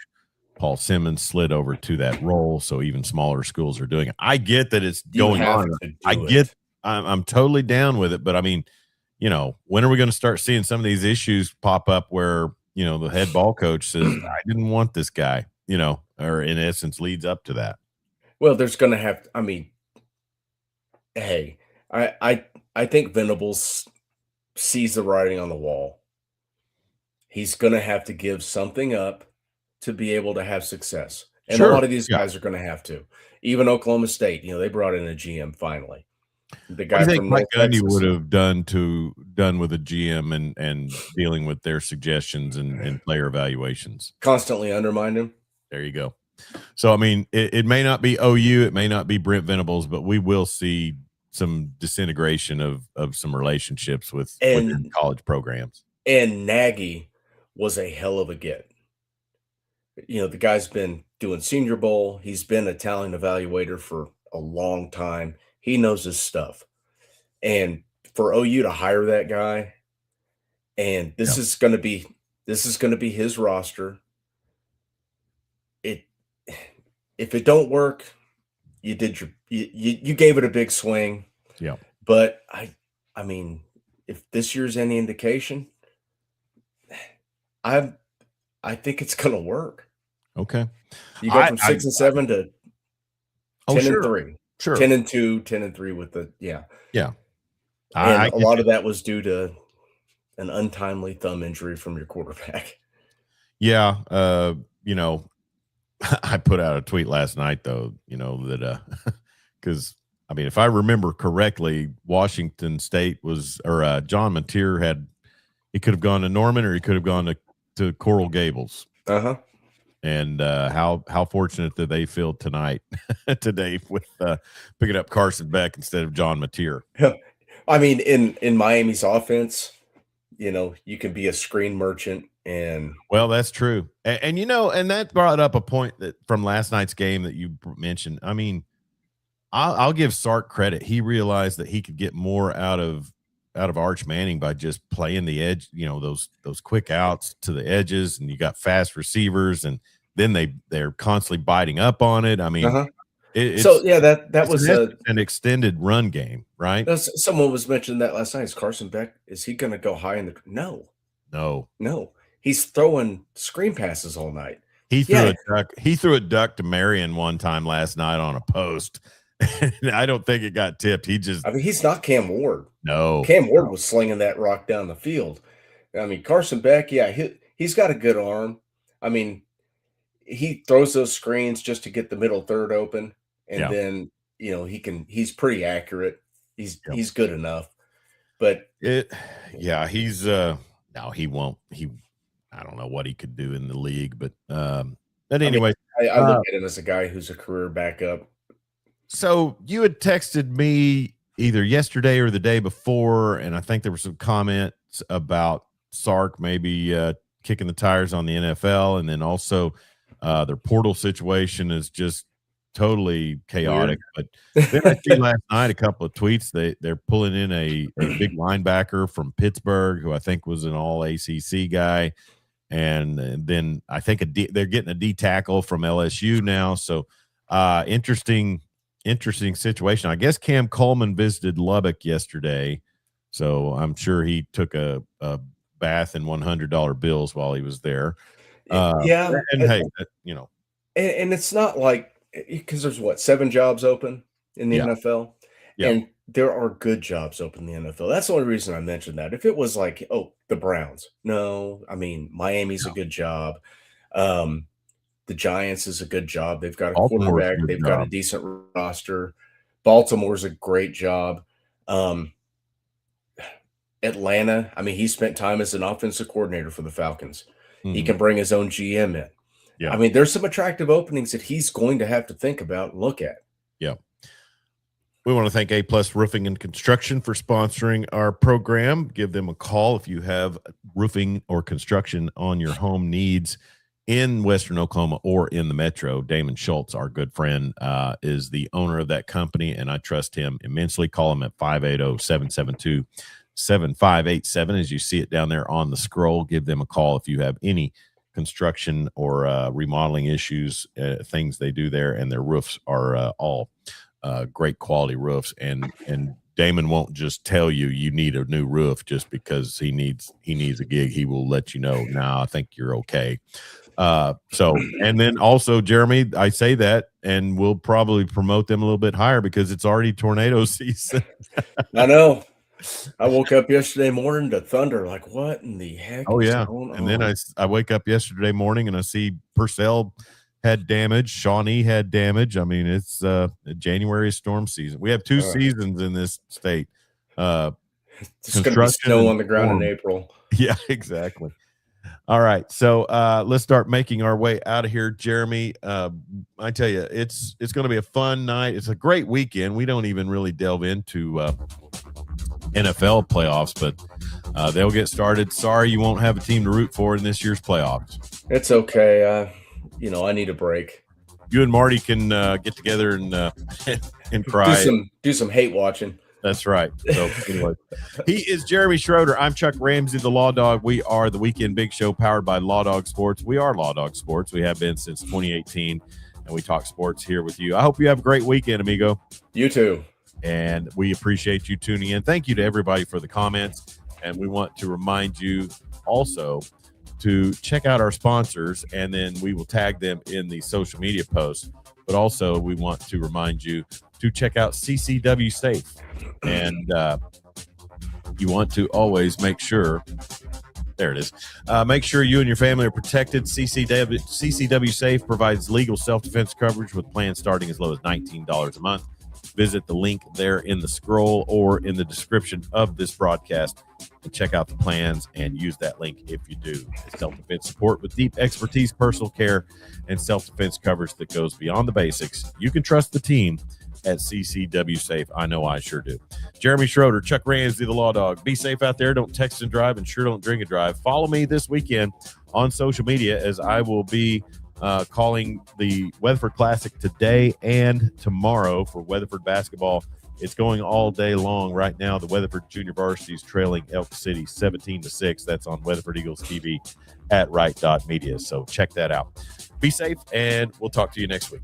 Speaker 1: Paul Simmons, slid over to that role. So even smaller schools are doing it. I get that it's going on. I'm totally down with it, but I mean, when are we going to start seeing some of these issues pop up where, the head ball coach says, I didn't want this guy, or in essence leads up to that.
Speaker 2: Well, there's going to have, I mean, hey, I think Venables sees the writing on the wall. He's going to have to give something up to be able to have success. And
Speaker 1: Sure.
Speaker 2: A lot of these guys are going to have to. Even Oklahoma State, they brought in a GM finally. The guy
Speaker 1: from
Speaker 2: North
Speaker 1: Mike Gundy
Speaker 2: Texas
Speaker 1: would have done with a GM and dealing with their suggestions and player evaluations.
Speaker 2: Constantly undermined him.
Speaker 1: There you go. So, I mean, it may not be OU, it may not be Brent Venables, but we will see some disintegration of some relationships within college programs.
Speaker 2: And Nagy was a hell of a get. The guy's been doing Senior Bowl. He's been a talent evaluator for a long time. He knows his stuff. And for OU to hire that guy, and this is going to be his roster. If it don't work, you gave it a big swing.
Speaker 1: Yeah.
Speaker 2: But I mean, if this year's any indication, I think it's going to work.
Speaker 1: Okay.
Speaker 2: You go from 6 and 7 to 10 and 3.
Speaker 1: Sure.
Speaker 2: 10 and 2, 10 and 3 with the yeah.
Speaker 1: And
Speaker 2: a lot of that was due to an untimely thumb injury from your quarterback.
Speaker 1: Yeah. I put out a tweet last night though, that because I mean, if I remember correctly, Washington State John Mateer he could have gone to Norman or he could have gone to Coral Gables.
Speaker 2: Uh-huh.
Speaker 1: And how fortunate that they feel today with picking up Carson Beck instead of John Mateer.
Speaker 2: I mean, in Miami's offense, you can be a screen merchant and
Speaker 1: well, that's true. And and that brought up a point that from last night's game that you mentioned. I mean, I'll give Sark credit. He realized that he could get more out of Arch Manning by just playing the edge, those quick outs to the edges, and you got fast receivers, and then they're constantly biting up on it. I mean,
Speaker 2: that was
Speaker 1: an extended run game, right?
Speaker 2: Someone was mentioning that last night. Is Carson Beck, is he going to go high in the No. He's throwing screen passes all night.
Speaker 1: He threw a duck to Marion one time last night on a post. I don't think it got tipped.
Speaker 2: He's not Cam Ward.
Speaker 1: No.
Speaker 2: Cam Ward was slinging that rock down the field. I mean, Carson Beck, he's got a good arm. I mean, he throws those screens just to get the middle third open. And then, he's pretty accurate. He's good enough. But
Speaker 1: he's no, he won't. I don't know what he could do in the league, but anyway,
Speaker 2: I look at him as a guy who's a career backup.
Speaker 1: So you had texted me either yesterday or the day before, and I think there were some comments about Sark maybe kicking the tires on the NFL, and then also their portal situation is just totally chaotic. Weird. But then I see last night a couple of tweets. They're pulling in a big linebacker from Pittsburgh who I think was an all ACC guy, and then I think they're getting a D tackle from LSU now. So interesting situation. I guess Cam Coleman visited Lubbock yesterday, so I'm sure he took a bath in $100 bills while he was there. And hey,
Speaker 2: and it's not like, because there's 7 jobs open in the NFL, and there are good jobs open in the NFL. That's the only reason I mentioned that. If it was like, the Browns, no, I mean, Miami's a good job. The Giants is a good job. They've got a quarterback. They've got a decent roster. Baltimore's a great job. Atlanta, I mean, he spent time as an offensive coordinator for the Falcons. Mm-hmm. He can bring his own GM in. Yeah. I mean, there's some attractive openings that he's going to have to think about and look at.
Speaker 1: Yeah. We want to thank A+ Roofing and Construction for sponsoring our program. Give them a call if you have roofing or construction on your home needs in Western Oklahoma or in the metro. Damon Schultz, our good friend, is the owner of that company, and I trust him immensely. Call him at 580-772-7587 as you see it down there on the scroll. Give them a call if you have any construction or remodeling issues, things they do there, and their roofs are all great quality roofs. And Damon won't just tell you need a new roof just because he needs a gig. He will let you know, I think you're okay. And then also, Jeremy, I say that, and we'll probably promote them a little bit higher because it's already tornado season.
Speaker 2: I know. I woke up yesterday morning to thunder. Like, what in the heck is going on?
Speaker 1: And then I wake up yesterday morning and I see Purcell had damage. Shawnee had damage. I mean, it's January storm season. We have two seasons in this state.
Speaker 2: It's going to be snow on the ground in April.
Speaker 1: Yeah, exactly. All right, so let's start making our way out of here, Jeremy. I tell you, it's going to be a fun night. It's a great weekend. We don't even really delve into NFL playoffs, but they'll get started. Sorry, you won't have a team to root for in this year's playoffs.
Speaker 2: It's okay. I need a break.
Speaker 1: You and Marty can get together and cry.
Speaker 2: Do some hate watching.
Speaker 1: That's right. So anyway, he is Jeremy Schroeder. I'm Chuck Ramsey, the Law Dog. We are the Weekend Big Show powered by Law Dog Sports. We are Law Dog Sports. We have been since 2018, and we talk sports here with you. I hope you have a great weekend, amigo.
Speaker 2: You too.
Speaker 1: And we appreciate you tuning in. Thank you to everybody for the comments. And we want to remind you also to check out our sponsors, and then we will tag them in the social media posts. But also, we want to remind you to check out CCW Safe. And you want to always make sure, there it is, make sure you and your family are protected. CCW Safe provides legal self-defense coverage with plans starting as low as $19 a month. Visit the link there in the scroll or in the description of this broadcast and check out the plans and use that link if you do. It's self-defense support with deep expertise, personal care, and self-defense coverage that goes beyond the basics. You can trust the team at CCW Safe. I know I sure do. Jeremy Schroeder, Chuck Ramsey, the Law Dog. Be safe out there. Don't text and drive, and sure don't drink and drive. Follow me this weekend on social media as I will be calling the Weatherford Classic today and tomorrow for Weatherford basketball. It's going all day long right now. The Weatherford Junior Varsity is trailing Elk City 17-6. That's on Weatherford Eagles TV at right.media. So check that out. Be safe, and we'll talk to you next week.